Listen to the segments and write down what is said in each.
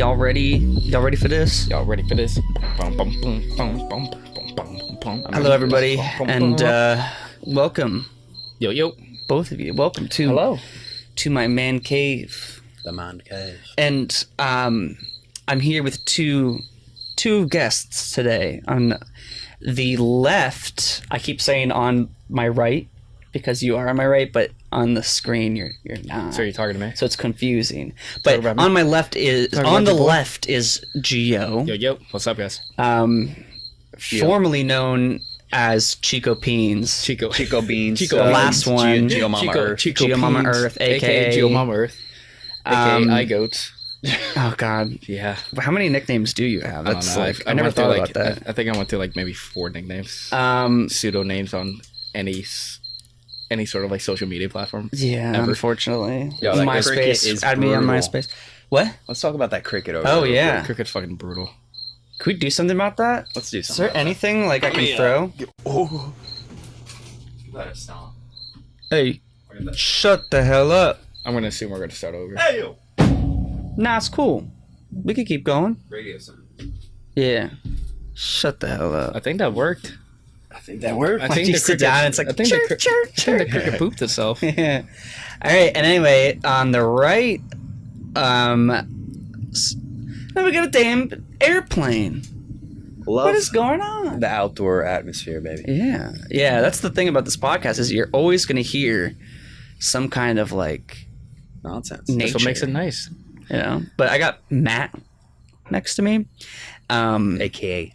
Y'all ready? Y'all ready for this? Y'all ready for this? Hello, everybody, and welcome. Yo. Both of you. Welcome to my man cave. The man cave. And I'm here with two guests today. On the left, I keep saying on my right because you are on my right, but on the screen you're not. So you're talking to me? So it's confusing. But on my left is Gio. Yo. What's up, guys? Formerly known as Chico Beans. Chico Beans. The last one. Gio Mama Earth. Gio Mama Earth, aka Gio Mama Earth. AKA iGoats. Oh God. Yeah. How many nicknames do you have? That's like I never went thought through, about that. I think I went through like maybe 4 nicknames. Pseudo names on any sort of like social media platform. Yeah, ever. Unfortunately. Yo, that MySpace. cricket is Add me on brutal. MySpace. What? Let's talk about that cricket over Oh there. yeah. Cricket's fucking brutal. Could we do something about that? Let's do Is something. there anything like I can throw? Oh. Let us stop. Hey, shut the hell up. I'm gonna assume we're gonna start over. Hey yo. Nah, it's cool. We can keep going. Radio sound. Yeah. Shut the hell up. I think that worked. I think that worked. I Like think you the sit cricket. down and it's like I think chirp, the chirp, I think the chirp. cricket pooped itself. Yeah. All right. And anyway, on the right, now we got a damn airplane. Love What is going on? the outdoor atmosphere, baby. Yeah. That's the thing about this podcast is you're always going to hear some kind of like Nonsense. nature. That's what makes it nice. You know. But I got Matt next to me. AKA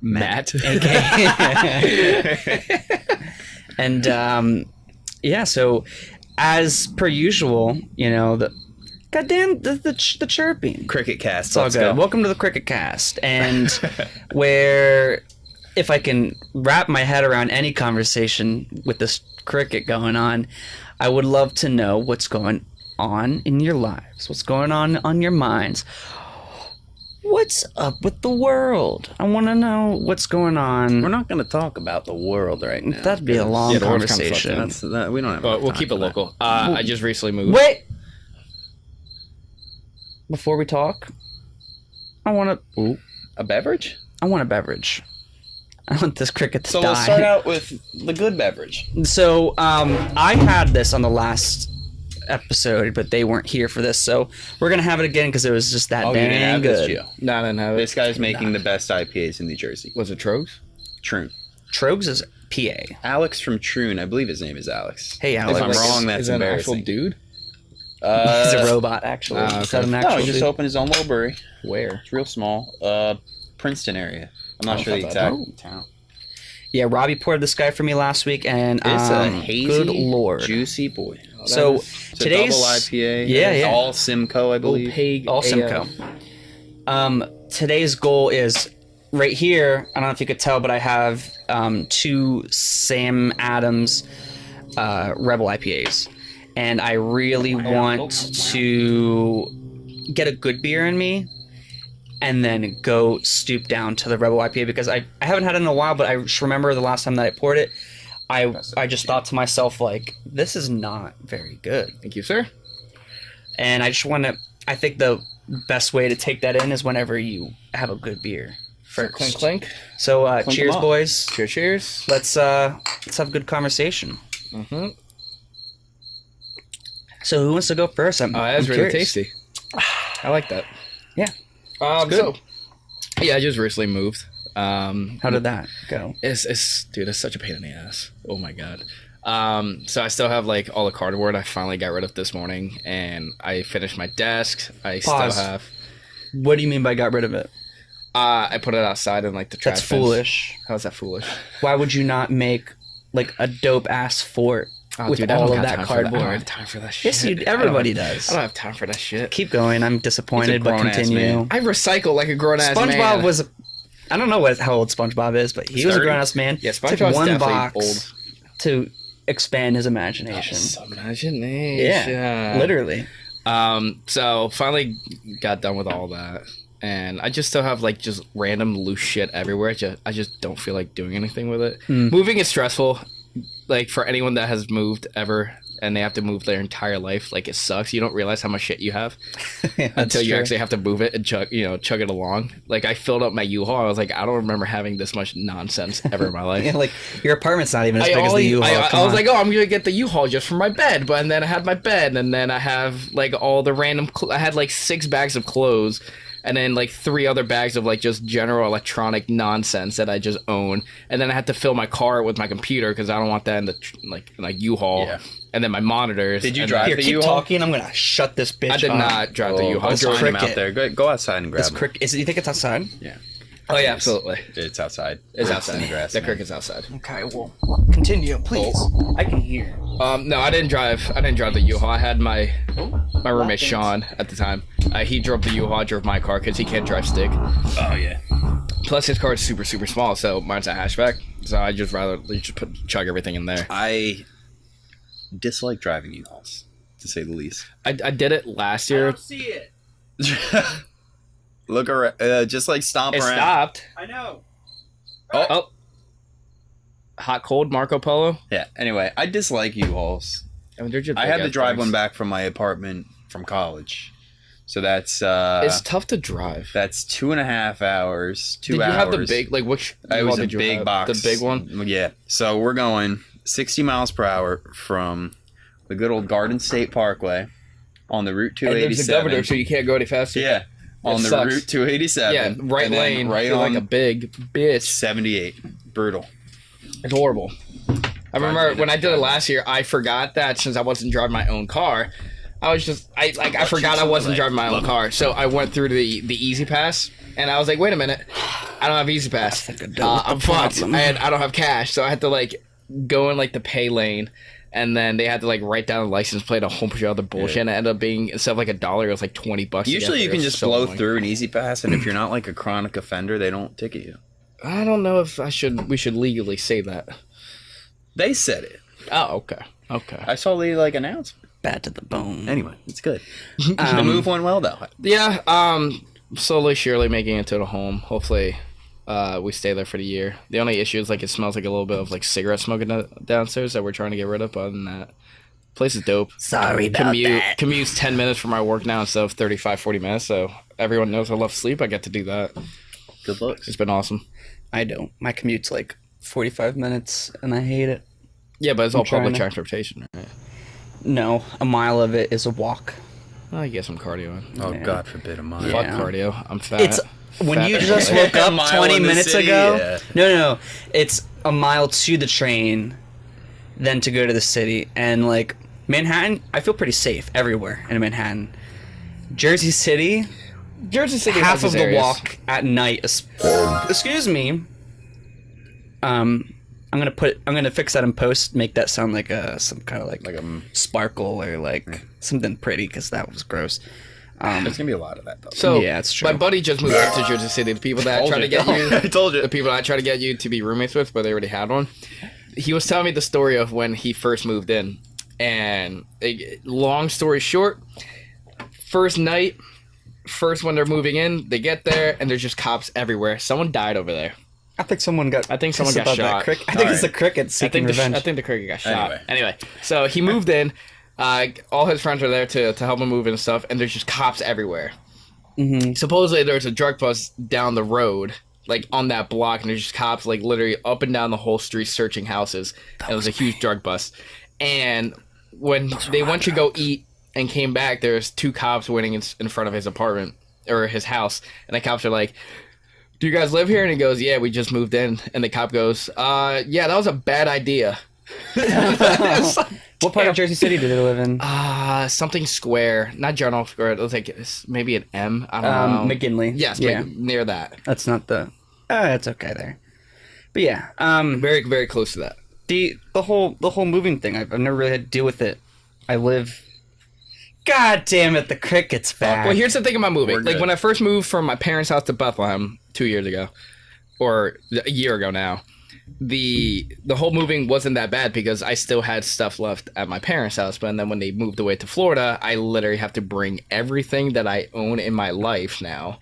Matt. And yeah, so as per usual, you know, the chirping. Cricket cast. It's all Let's good. go. Welcome to the Cricket Cast, and where if I can wrap my head around any conversation with this cricket going on, I would love to know what's going on in your lives, what's going on your minds. What's up with the world? I want to know what's going on. We're not going to talk about the world right now. That'd be a long Yeah, the world's kinda conversation. fucked We don't have. But enough we'll time keep for it that. local. I just recently moved. Wait! Before we talk, I want A beverage. a beverage. I want this cricket to So die. let's start out with the good beverage. So, I had this on the last episode, but they weren't here for this, so we're gonna have it again because it was just that Oh, you didn't dang have good. this, Gio. No, I didn't have it. This guy's making the best IPAs in New Jersey. Was it Trogs? Troon. Trogs is PA. Alex from Troon. I believe his name is Alex. Hey, Alex. If I'm wrong, that's Is that an actual embarrassing. dude? He's a robot, actually. okay. Is that an No, actual he just dude? opened his own little brewery. Where? It's real small. Princeton area. I'm not Oh, sure the not exact bad. town. Yeah, Robbie poured this guy for me last week, and It's a hazy, good lord. juicy boy. So It's a today's double IPA. Yeah, It's yeah. all Simcoe, I believe. Opaque All Simcoe. Today's goal is right here. I don't know if you could tell, but I have 2 Sam Adams Rebel IPAs, and I really want to get a good beer in me, and then go stoop down to the Rebel IPA because I haven't had it in a while, but I just remember the last time that I poured it, I just thought to myself like, this is not very good. Thank you, sir. And I just want to. I think the best way to take that in is whenever you have a good beer first. Clink, clink. So Clink 'em cheers, up. boys. Cheers, cheers. Let's have a good conversation. Mm-hmm. So who wants to go first? That's I'm really curious. tasty. I like that. Yeah. Good. good. Yeah, I just recently moved. How did that go? Dude, it's such a pain in the ass. Oh my god. So I still have like all the cardboard I finally got rid of this morning, and I finished my desk. I Pause. still have. What do you mean by got rid of it? I put it outside in like the trash. That's bins. foolish. How is that foolish? Why would you not make like a dope ass fort with dude, I all don't of have that time for that. I don't cardboard? have time for that shit. Yes, everybody I does. don't have time for that shit. Keep going. I'm disappointed, but grown-ass continue. man. I recycle like a grown ass man. SpongeBob was. I don't know how old SpongeBob is, but he was a 30. grown ass man. Yeah, Took SpongeBob's one definitely box old. to expand his imagination. Imagination. Yeah, literally. So finally got done with all that, and I just still have like just random loose shit everywhere. I just don't feel like doing anything with it. Moving is stressful. Like for anyone that has moved ever, and they have to move their entire life. Like, it sucks. You don't realize how much shit you have Yeah, that's until you true. actually have to move it and chug it along. Like, I filled up my U-Haul. I was like, I don't remember having this much nonsense ever in my life. Yeah, like your apartment's not even as big as the U-Haul. I was like, oh, I'm gonna get the U-Haul just for my bed, and then I had my bed, and then I have like all the random. I had like 6 bags of clothes, and then like 3 other bags of like just general electronic nonsense that I just own, and then I had to fill my car with my computer because I don't want that in the like U-Haul, Yeah. and then my monitors. Did you and drive then- Here, the keep U-Haul? talking. I'm gonna shut this bitch. I did off. not drive the U-Haul. I'll find him out cricket. there. Go outside and grab This him. cricket. Is it? You think it's outside? Yeah, Oh yeah, absolutely. it's outside. It's in the outside. grass, The man. cricket's outside. Okay. Well, continue, please. I can hear. No, I didn't drive. I didn't drive the U-Haul. I had my roommate Sean at the time. He drove the U-Haul. I drove my car because he can't drive stick. Oh yeah. Plus, his car is super, super small, so mine's a hatchback. So I just rather chug everything in there. I dislike driving U-Hauls, to say the least. I did it last year. see it. Look around, just like stomp It around. stopped. I know. Oh. Hot cold Marco Polo. Yeah. Anyway, I dislike U-Hauls. I mean, they're just I had to big-ass drive things. one back from my apartment from college, so that's It's tough to drive. that's 2.5 hours. 2 Did you hours. have the big, like, which? It was U-Haul a did you big have? box. The big one? Yeah. So we're going 60 miles per hour from the good old Garden State Parkway on the Route And there's the 287. governor, so you can't go any faster. Yeah. On the sucks. Route 287. Yeah, right and then lane. Right Feel on like a big bitch. 78. Brutal. It's horrible. I remember when I did it last year, I forgot that since I wasn't driving my own car, I was just I forgot I wasn't driving my own car. So I went through the Easy Pass and I was like, wait a minute, I don't have Easy Pass. I'm fucked. I don't have cash, so I had to like go in like the pay lane, and then they had to like write down the license plate, a whole bunch of other bullshit. And it ended up being, instead of like $1, it was like $20. Usually you It can was just so blow annoying. through an Easy Pass, and if you're not like a chronic offender, they don't ticket you. I don't know if we should legally say that. They said it. Oh, okay. Okay. I saw the like announcement. Bad to the bone. Anyway, it's good. The move went well though. Yeah, slowly, surely making it to the home. Hopefully, we stay there for the year. The only issue is like it smells like a little bit of like cigarette smoking downstairs that we're trying to get rid of. But other than that, place is dope. Sorry about that. Commute's 10 minutes from my work now instead of 35, 40 minutes. So everyone knows I love sleep. I get to do that. Good looks. It's been awesome. I don't. My commute's like 45 minutes, and I hate it. Yeah, but it's all trying public to- transportation, right? No, a mile of it is a walk. Oh, I get some cardio in. Oh Yeah. God forbid a mile. Yeah. Fuck cardio. I'm fat. It's when Fat you and just white. woke up A mile 20 in the minutes city, ago. yeah. No. It's a mile to the train, then to go to the city. And like Manhattan, I feel pretty safe everywhere in Manhattan. Jersey City, Jersey City half has of its the areas. walk at night. Excuse me. I'm gonna fix that in post. Make that sound like some kind of like a sparkle or like something pretty, because that was gross. There's gonna be a lot of that though. So Yeah, it's true. my buddy just moved up to Jersey City. The people that I try to get you, I told you. the people I try to get you to be roommates with, but they already had one. He was telling me the story of when he first moved in, and long story short, first night, when they're moving in, they get there and there's just cops everywhere. Someone died over there. I think someone got. I think someone pissed got about that shot. I think it's Alright. the cricket I seeking think revenge. I think the cricket got shot. Anyway. Anyway, so he moved in. All his friends are there to help him move and stuff, and there's just cops everywhere. Mm-hmm. Supposedly there's a drug bust down the road, like on that block, and there's just cops like literally up and down the whole street searching houses. And it was a huge drug bust. And when they went to go eat and came back, there's 2 cops waiting in front of his apartment or his house, and the cops are like, "Do you guys live here?" And he goes, "Yeah, we just moved in." And the cop goes, "Yeah, that was a bad idea." It's like, What part of Jersey City did they live in? something square, not General Square. It was like maybe an M. I don't know. McGinley. Yes, yeah, near that. that's not the. It's okay there. But yeah, Very, very close to that. the whole moving thing. I've never really had to deal with it. I live. God damn it! The cricket's back. Well, here's the thing about moving. We're Like good. when I first moved from my parents' house to Bethlehem 2 years ago, or a year ago now, the whole moving wasn't that bad because I still had stuff left at my parents' house. But then when they moved away to Florida, I literally have to bring everything that I own in my life now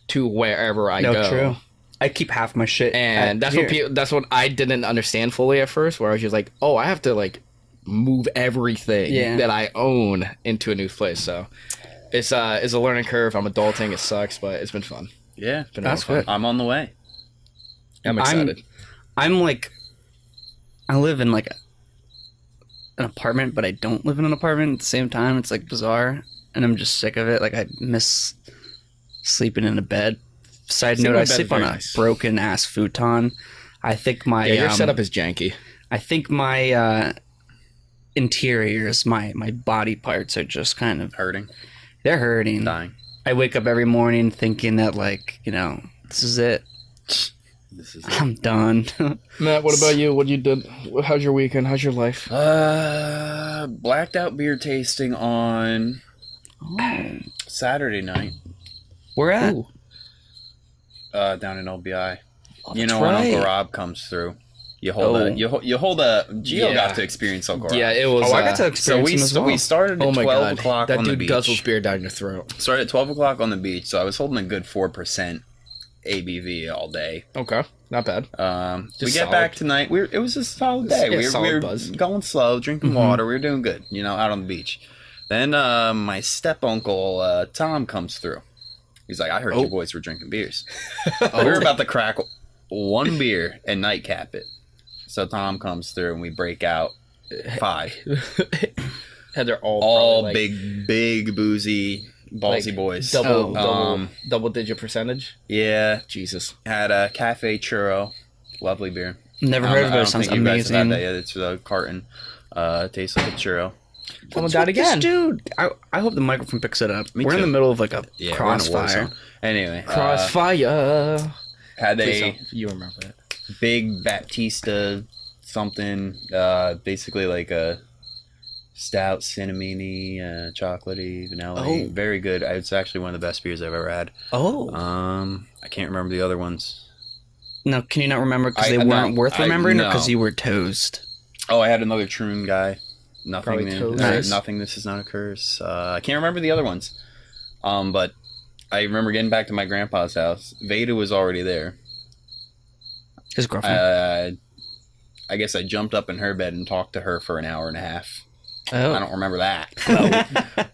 to wherever I no, go. true. I keep half my shit, And at that's here. what that's what I didn't understand fully at first, where I was just like, oh, I have to like move everything Yeah. that I own into a new place. So it's a learning curve. I'm adulting. It sucks, but it's been fun. Yeah, It's been That's real fun. good. I'm on the way. I'm excited. I'm like, I live in like an apartment, but I don't live in an apartment at the same time. It's like bizarre, and I'm just sick of it. Like I miss sleeping in a bed. Side Sleeping note: in I bed is sleep on very a nice. broken ass futon. I think my Yeah, your setup is janky. I think my interiors, my body parts are just kind of Hurting, they're hurting. dying. I wake up every morning thinking that like this is it. This is it. I'm done. Matt, what about you? What you did? How's your weekend? How's your life? Blacked out beer tasting on Oh, Saturday night. where at? Ooh. Down in LBI. Oh, You that's know when Uncle right. Rob comes through, you hold Oh. you hold a. Gio Yeah. got to experience Uncle Rob. Yeah, it was. Oh, I got to So experience him as well. we started at Oh my 12 god, o'clock that on the dude beach. guzzles beer down your throat. Started at 12 o'clock on the beach, so I was holding a good 4% ABV all day. Okay, not bad. We Just get solid. back tonight. It was a solid day. Yeah, we solid were buzz. going slow, drinking water. We were doing good, out on the beach. Then my step uncle Tom comes through. He's like, I heard you boys were drinking beers. We were about to crack one beer and nightcap it. So Tom comes through and we break out 5. And they're All probably, like, big boozy ballsy like, boys. double digit percentage. Yeah, Jesus. had a cafe churro, lovely beer. Never heard of it. I It don't sounds think you guys have had amazing. that yet. It's a carton. Tastes like a churro. Coming What's down with this again. dude. I hope the microphone picks it up. Me We're in too. the middle of like a Yeah, we're in a war crossfire. zone. Anyway, Crossfire. had Please a don't- you remember it. big Baptista something, basically like a stout, cinnamony, chocolatey, vanilla. Oh. Very good. It's actually one of the best beers I've ever had. Oh I can't remember the other ones. no! Can you not remember because I- they no, weren't worth I- remembering, or no. because you were toast? Oh, I had another Troon guy. Nothing. Probably toast. Nice. Nothing. This is not a curse. I can't remember the other ones. But I remember getting back to my grandpa's house. Veda was already there. His girlfriend. I guess I jumped up in her bed and talked to her for an hour and a half. Oh. I don't remember that.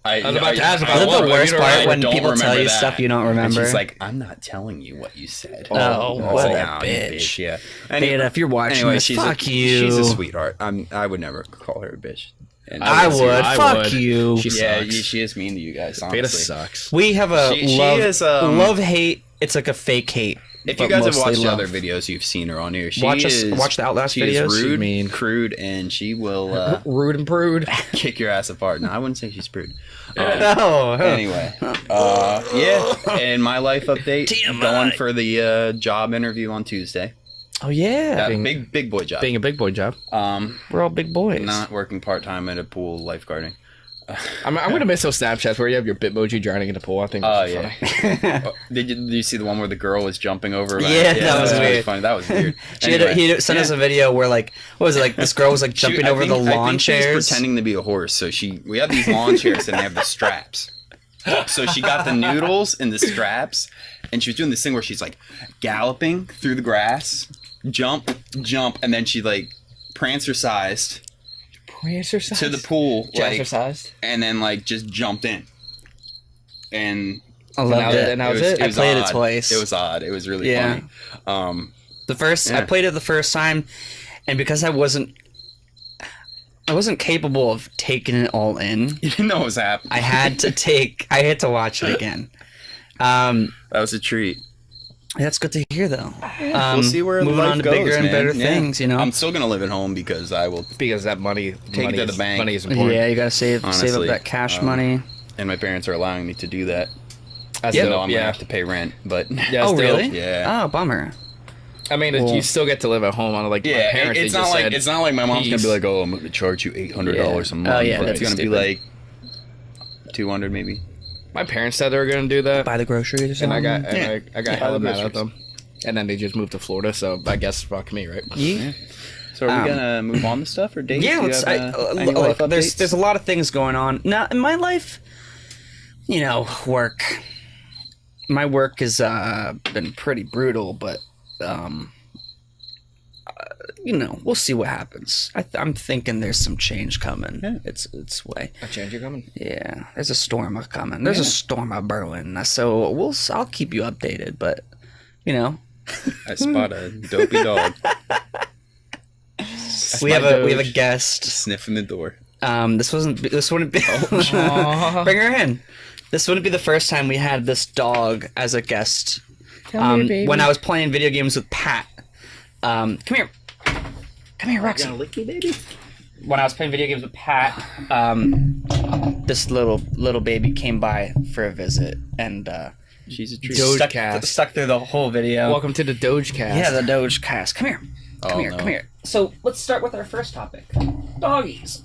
I was about to ask about Isn't what, the but worst you don't part really- when don't people tell remember you that. stuff you don't And remember? she's like, I'm not telling you what you said. Oh, I was what like, a "Oh, you bitch." Yeah. Veda, if you're watching this, fuck you. She's a sweetheart. I would never call her a bitch. And I would. I Fuck would. you. She Yeah, sucks. she is mean to you guys. Honestly. Beta sucks. We have a She love, is, love hate. It's like a fake hate. If but you guys have mostly watched love. other videos, you've seen her on here. She watch is, the Outlast she videos. is rude, mean. crude, and she will Rude and prude. kick your ass apart. No, I wouldn't say she's prude. No. Anyway, yeah. And my life update, TMI. going for the job interview on Tuesday. Oh yeah. That Being- big boy job. Being a big boy job. We're all big boys. Not working part time at a pool lifeguarding. I'm gonna miss those Snapchats where you have your Bitmoji drowning in the pool. I think. Oh That's yeah. funny. Did you see the one where the girl was jumping over? Yeah, that was weird. Funny. That was weird. He sent us a video where like, what was it like? This girl was like jumping over the lawn I think she was chairs. pretending to be a horse. So we have these lawn chairs and they have the straps. So she got the noodles and the straps, and she was doing this thing where she's like galloping through the grass, jump, and then she like prancer-sized to the pool, like, Jazzercised. and then like just jumped in. And I loved it. And that was it? I was played it odd. twice. It was odd. It was really Yeah. funny. The first I Yeah. played it the first time, and because I wasn't capable of taking it all in, You didn't know what was happening. I had to watch it again. That was a treat. That's good to hear, though. We'll see where moving life on to goes, bigger and man. better Yeah. things. You know. I'm still gonna live at home because I will, Because that money, Take money it to the is, bank. Money is important. Yeah, you gotta save up Honestly, that cash money. and my parents are allowing me to do that. That's Yeah. Even dope, though I'm gonna yeah. have to pay rent, but Yeah, Oh, still. really? Yeah. Oh, bummer. I mean, Cool. you still get to live at home on like my yeah, parents. it's they not just like said, it's not like my mom's gonna "Please." be like, oh, I'm gonna charge you $800 a month. Oh, yeah, It's that'd be gonna be stupid. like 200 maybe. My parents said they were gonna do that, Buy the groceries or and something. I got Yeah, hella the mad at groceries. them. And then they just moved to Florida, so I guess fuck me, right? Yeah. So are we gonna move on to stuff or dates? Yeah, Do you let's. have, any life Look, updates? there's a lot of things going on now in my life. You know, work. My work has been pretty brutal, but we'll see what happens. I'm thinking there's some change coming. Yeah. It's way. A change are coming. Yeah, there's a storm a coming. There's a storm a brewing. So I'll keep you updated. But I spot a dopey dog we have a guest. sniffing the door. This wouldn't be bring her in. This wouldn't be the first time we had this dog as a guest. When I was playing video games with Pat. Come here, Roxy. You gonna lick me, baby? When I was playing video games with Pat, this little baby came by for a visit, and She's a treat. stuck through the whole video. Welcome to the Cast. Yeah, the Cavecast. Come here. Come no. here. So let's start with our first topic. Doggies.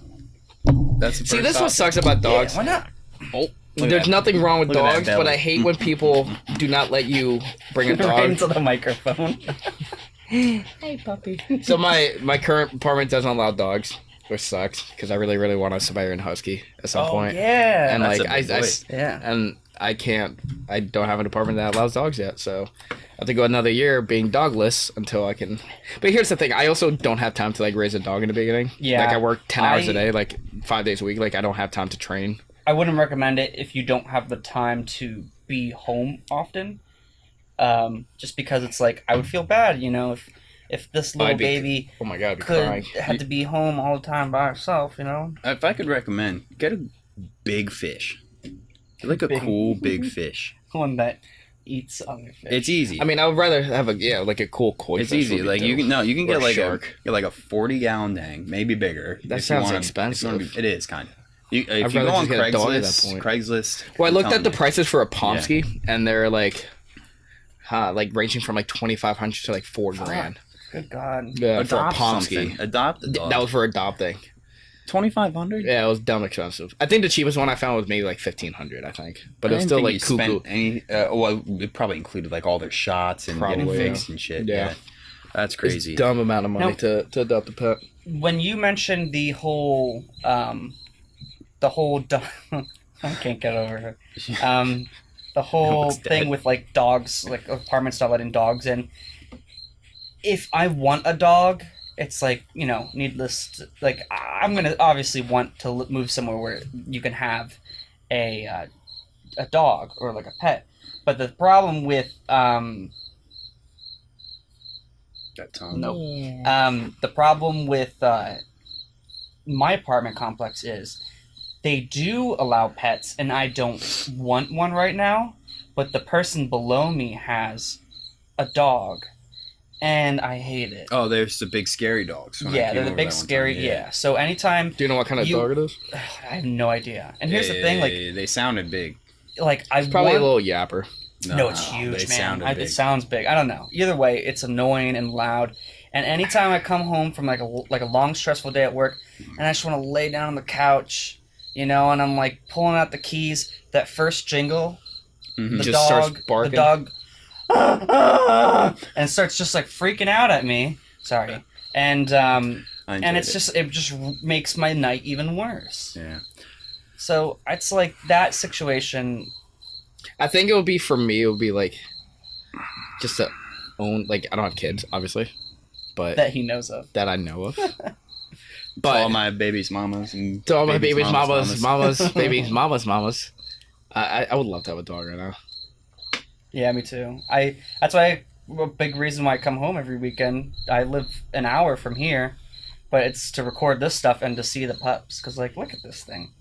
That's the See, first this what topic. sucks about dogs. Yeah, why not? Oh, look at There's that. nothing wrong with Look at that dogs, but belly. I hate when people do not let you bring a Right dog. into the microphone. Hey, puppy. So my current apartment doesn't allow dogs, which sucks because I really really want a Siberian Husky at some point. yeah. And That's like a big boy. yeah. and I don't have an apartment that allows dogs yet, so I have to go another year being dogless until I can. But here's the thing: I also don't have time to like raise a dog in the beginning. Yeah. like I work 10 hours a day, like 5 days a week. Like I don't have time to train. I wouldn't recommend it if you don't have the time to be home often. Just because it's like I would feel bad, if this little I'd be- baby Oh my god, I'd be could crying. had to be home all the time by herself. If I could recommend, get a big fish. Get like a cool big fish. One that eats other fish. It's easy. I mean, I would rather have like a cool koi it's fish easy. would be Like you dope. can Or get a like shark. get like a 40-gallon tank, maybe bigger. That if you sounds wanna- expensive. if you wanna be- it is kind of. If I'd you rather go on just get a dog at that Craigslist, point. Well, I looked I'm at the telling prices for a Pomsky, and they're like ranging from like 2,500 to like $4,000. Good God. Yeah, you, for a adopt Pomsky. something. Adopt a dog. That was for adopting. 2,500. Yeah, it was dumb expensive. I think the cheapest one I found was maybe like 1,500. I think, but it was still like cuckoo. Well, it probably included like all their shots and getting Probably, fixed and shit. Yeah. Yeah, that's crazy. It's dumb amount of money Now- to adopt a pet. When you mentioned the whole I can't get over it. The whole Dog's thing dead. with like dogs, like apartments not letting dogs in. If I want a dog, it's like needless. Like I'm gonna obviously want to move somewhere where you can have a dog or like a pet. But the problem with That tongue. the problem with my apartment complex is they do allow pets, and I don't want one right now, but the person below me has a dog, and I hate it. Oh, there's the big scary dogs. when I Yeah, came they're the over big that one scary, time, yeah. So anytime, Do you know what kind of You- dog it is? I have no idea. And here's the thing, like they sounded big. I It's probably want... a little yapper. No, it's they huge, man. sounded big. It sounds big. I don't know. Either way, it's annoying and loud. And anytime I come home from like a long stressful day at work, and I just want to lay down on the couch, and I'm like pulling out the keys, that first jingle, Mhm. the Just dog, starts barking. the dog, and starts just like freaking out at me. Sorry, and I enjoyed it's it. it just makes my night even worse. Yeah. So it's like that situation. I think it would be for me. It would be like just to own. Like I don't have kids, obviously, but That he knows of. that I know of. To But all my baby's mamas and to all my baby's babies, mamas, babies, mamas. I would love to have a dog right now. Yeah, me too. That's why a big reason why I come home every weekend. I live an hour from here, but it's to record this stuff and to see the pups. Cause look at this thing,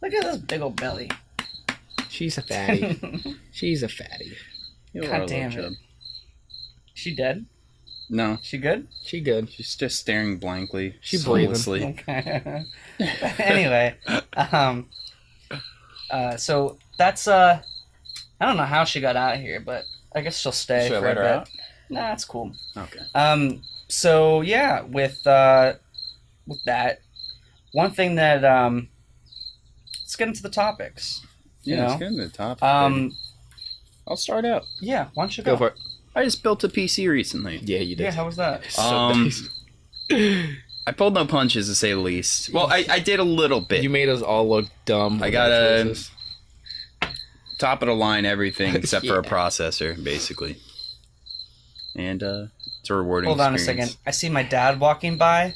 look at this big old belly. She's a fatty. She's a fatty. You are a God little damn chub. it. She dead? No, She good? She good. she's just staring blankly, She breathing. soullessly. Okay. Anyway, so that's I don't know how she got out here, but I guess she'll stay Should I for let a her bit. out? Nah, it's cool. Okay. So yeah, with that, one thing that let's get into the topics. Yeah, let's know? get into the topic. baby. I'll start out. Yeah, why don't you Go for it. I just built a PC recently. Yeah, you did. Yeah, how was that? So nice. I pulled no punches to say the least. Well, I did a little bit. You made us all look dumb. I got top of the line everything except for a processor, basically. And it's It's a rewarding Hold on a experience. second. I see my dad walking by.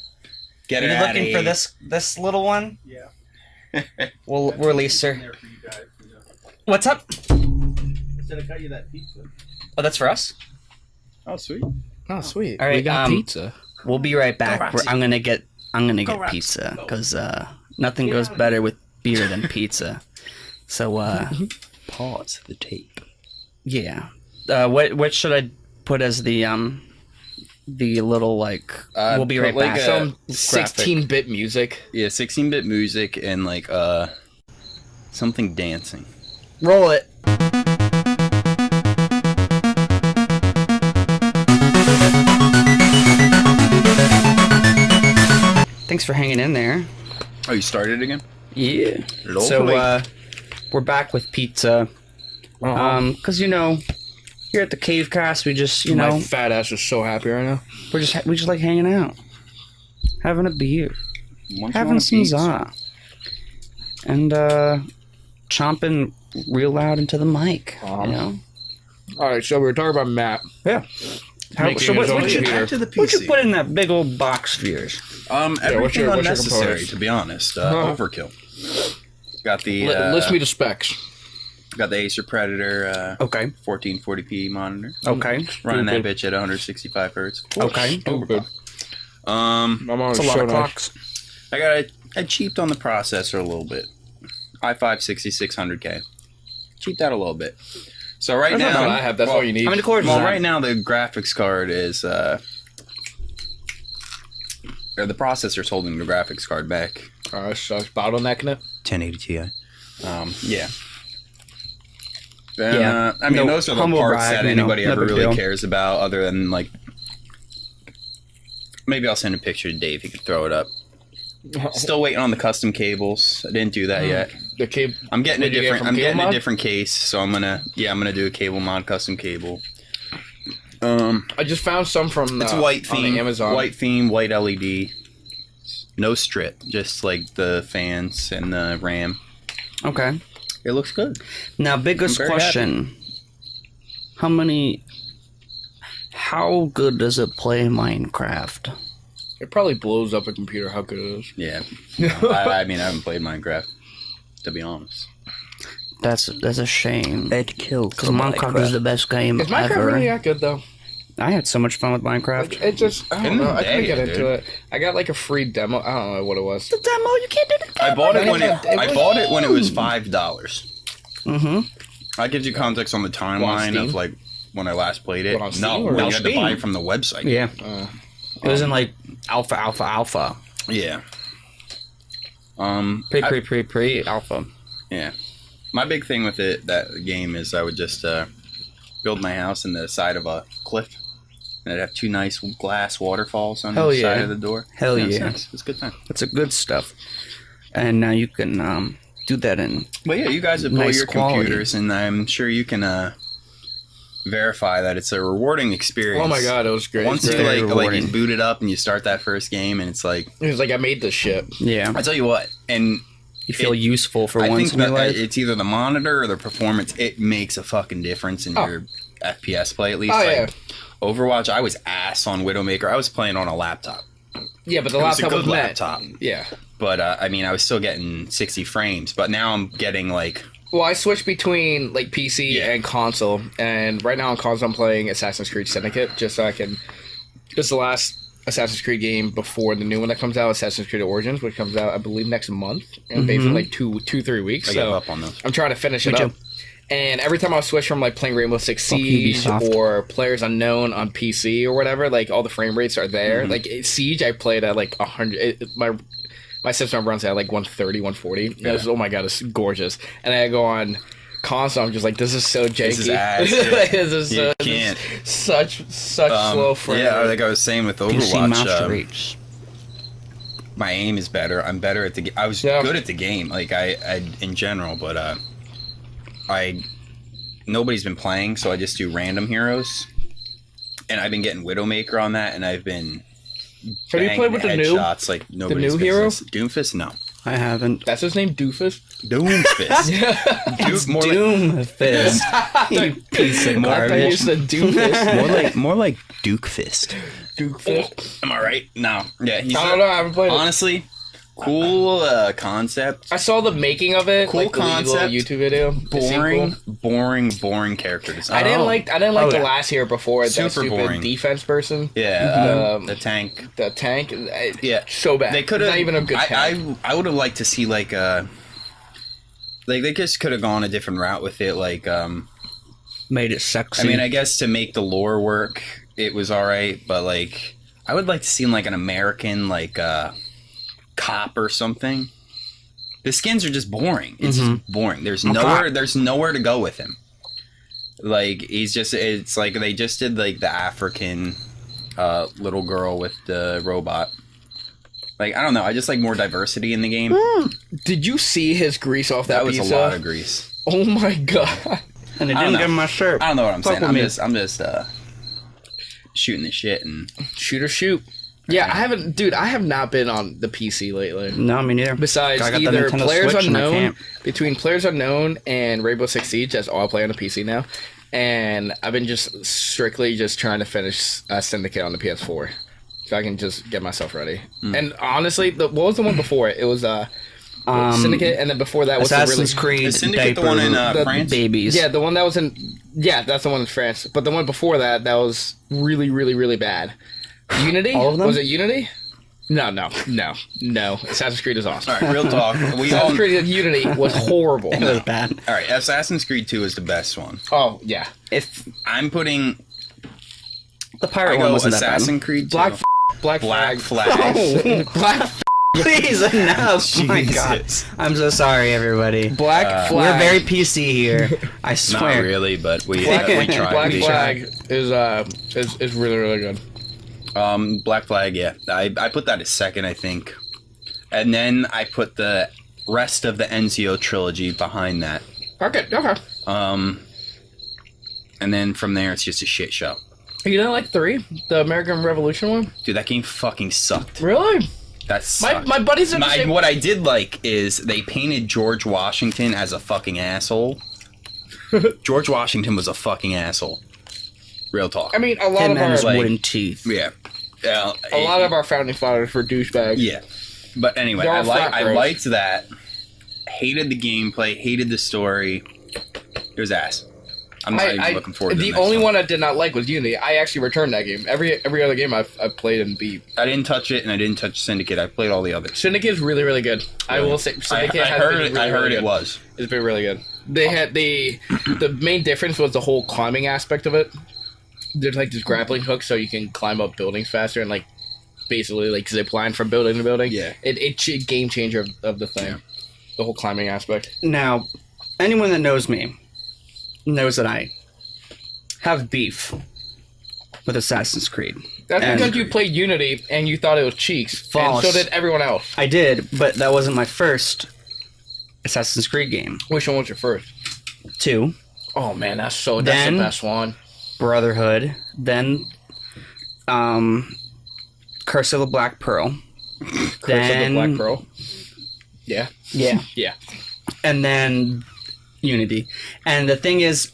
Get Are it you out looking for this little one? Yeah. We'll release her. There for you guys, you know. What's up? Instead of cut you that pizza. Oh, that's for us. Oh, sweet. Oh, sweet. All right, we got um, pizza. We'll be right back. Rapsy. I'm gonna get Rapsy. pizza because nothing goes better with beer than pizza. So Pause the tape. yeah. What should I put as the little like? We'll be right like back. some 16-bit music. Yeah, 16-bit music and like something dancing. Roll it. Thanks for hanging in there. Oh, you started again? Yeah. Lovely. So we're back with pizza. Cause here at the Cavecast we just My fat ass is so happy right now. we just like hanging out, having a beer, Once you having want a some piece. za, and chomping real loud into the mic. Uh-huh. You know. All right, so we were talking about Matt. Yeah. Making So his own what you computer. Back to the what you PC. put in that big old box of yours? Everything what's your unnecessary, components? to be honest. Uh-huh. Overkill. Got the List me the specs. got the Acer Predator Okay. 1440p monitor. Okay. Running that Good. bitch at 165 hertz. Okay. Oh, good. Um, My mom It's is a lot so of nice. clocks. I cheaped on the processor a little bit. i5 6600K. Cheaped out a little bit. So right That's now, what I have. That's all you need. How many cores? well, is that? right now the graphics card is or the processor's holding the graphics card back. So it's bottlenecking it. 1080 Ti. Yeah. Yeah. I mean, No, those are the humble parts brag, that anybody no ever big really deal. cares about, other than like. Maybe I'll send a picture to Dave. He could throw it up. Still waiting on the custom cables. I didn't do that yet. The cable. I'm getting a What'd you get different. from I'm Cable getting a Mod? different case, so I'm gonna do a cable mod, custom cable. I just found some from It's a white on theme. Amazon. White theme, white LED. No strip, just like the fans and the RAM. Okay. It looks good. Now, biggest I'm very question: How good does it play Minecraft? It probably blows up a computer. How good it is. Yeah. I mean, I haven't played Minecraft, to be honest. That's a shame. It killed. Because Minecraft is the best game Is Minecraft ever. really that good though? I had so much fun with Minecraft. Like, it just I don't In the know. I couldn't day, get into dude. it. I got like a free demo. I don't know what it was. The demo, you can't do the I bought it when It it was- was $5. Mm-hmm. That gives you context on the timeline Steam? of like when I last played it. What, on Steam No, or when on you had to Steam? buy it from the website. Yeah. Uh, It was in like alpha. Yeah. Pre alpha. Yeah. My big thing with that game is I would just build my house in the side of a cliff. And I'd have two nice glass waterfalls on Hell the side yeah. of the door. Hell It's yeah. nice. It's a good time. That's a good stuff. And now you can do that in. But yeah, you guys have built Nice your quality. computers, and I'm sure you can verify that it's a rewarding experience. oh my god, it was great. Once It's you great. very like rewarding. you boot it up and you start that first game, and it's like, It was like I made this shit. Yeah. I tell you what, and You feel useful for I once think in your that life. it's either the monitor or the performance. It makes a fucking difference in Oh. your FPS play, at least. Oh, like, yeah. Overwatch, I was ass on Widowmaker. I was playing on a laptop. Yeah, but the It was a laptop good was net. laptop, Yeah. but I mean, I was still getting 60 frames. But now I'm getting like, Well, I switched between like PC Yeah. and console, and right now on console I'm playing Assassin's Creed Syndicate just so I can. It's the last Assassin's Creed game before the new one that comes out, Assassin's Creed Origins, which comes out I believe next month, and basically like 3 weeks. I So gave up on those. I'm trying to finish it Me up. too. And every time I switch from like playing Rainbow Six Fuck Siege Ubisoft. or Players Unknown on PC or whatever, like all the frame rates are there. Like Siege, I played at like 100. My system runs at like 130, 140. And I was, oh my god, it's gorgeous. And I go on console, I'm just like, this is so janky. This is ass, dude. This is You so- can't. such slow frame. Yeah, rate. like I was saying with You see mouse Overwatch, rates. my aim is better. I'm better at the game. I was Yeah. good at the game, like I in general, but nobody's been playing, so I just do random heroes, and I've been getting Widowmaker on that, and I've been Have you played with the new? headshots like nobody's new hero? business. Doomfist, no. I haven't. That's his name, Doofus. Doomfist. It's More like, Doomfist. You piece of I thought you garbage. said Doofus. more like Duke Fist. Doofus. Am I right? No. Yeah, he's I don't know. I haven't played it. honestly cool concept. I saw the making of it. Cool like the little concept. YouTube video. The Boring character design. I didn't like Oh, the yeah. last hero before it. That Super stupid boring. defense person. Yeah, Um, the tank. The tank. Yeah, So bad. they could have Not even a good tank. I would have liked to see like they just could have gone a different route with it. Like Made it sexy. I mean, I guess to make the lore work, it was all right, but like I would like to see like an American like cop or something. The skins are just boring. It's just boring. There's nowhere to go with him. Like it's like they just did like the African little girl with the robot. Like I don't know, I just like more diversity in the game. Did you see his grease off that That was pizza? a lot of grease. Oh my god. and they I don't didn't know. give him my shirt. I don't know what I'm Fuck saying. with I'm me. just shooting the shit and Shoot or shoot. Yeah, I have not been on the PC lately. No, me neither. Besides I got the either Nintendo Players Switch and I Unknown, can't. between Players Unknown and Rainbow Six Siege, that's all I play on the PC now. And I've been just strictly just trying to finish Syndicate on the PS4, so I can just get myself ready. And honestly, what was the one before it? It was Syndicate, and then before that was Assassin's the Creed. Is Syndicate the one in diaper France? Babies. Yeah, the one that was in. Yeah, that's the one in France. But the one before that was really, really, really bad. Unity? All of them? Was it Unity? No. Assassin's Creed is awesome. all right, real talk. We all Assassin's Creed Unity was horrible. It was bad. all right. Assassin's Creed 2 is the best one. Oh yeah, If I'm putting the pirate I one go wasn't that bad. Assassin's Creed 2. Black Black Flag. Flag. Black Please, enough. Oh my god. Jesus. I'm so sorry, everybody. Black We're Flag. very PC here. I Not swear. really, but we Black, we tried. Black We Flag is really really good. Black Flag, yeah. I put that as second, I think. And then I put the rest of the Ezio trilogy behind that. Okay. And then from there, it's just a shit show. You didn't like 3, the American Revolution one? Dude, that game fucking sucked. Really? That sucked. My buddies in the same. What I did like is they painted George Washington as a fucking asshole. George Washington was a fucking asshole. Real talk. I mean, a lot Him of and his our wooden teeth. Yeah. a lot of our founding fathers were douchebags. Yeah. But anyway, They're I all frat bros. liked that. Hated the gameplay, hated the story. It was ass. I'm not even looking forward to the the next only one I did not like was Unity. I actually returned that game. Every other game I've played and beat. I didn't touch it, and I didn't touch Syndicate. I played all the others. Syndicate is really really good. I will say Syndicate I has heard been it. really, I heard really it good. was. It's been really good. They had the main difference was the whole climbing aspect of it. There's like this grappling hook, so you can climb up buildings faster and like basically like zip line from building to building. Yeah. It's a game changer of the thing. Yeah. The whole climbing aspect. Now, anyone that knows me knows that I have beef with Assassin's Creed. That's And- because you played Unity and you thought it was cheeks. False. And so did everyone else. I did, but that wasn't my first Assassin's Creed game. Which one was your first? 2, Oh man, that's the Then- best one. Brotherhood, then Curse of the Black Pearl. Curse of the Black Pearl. Yeah. Yeah. Yeah. And then Unity. And the thing is,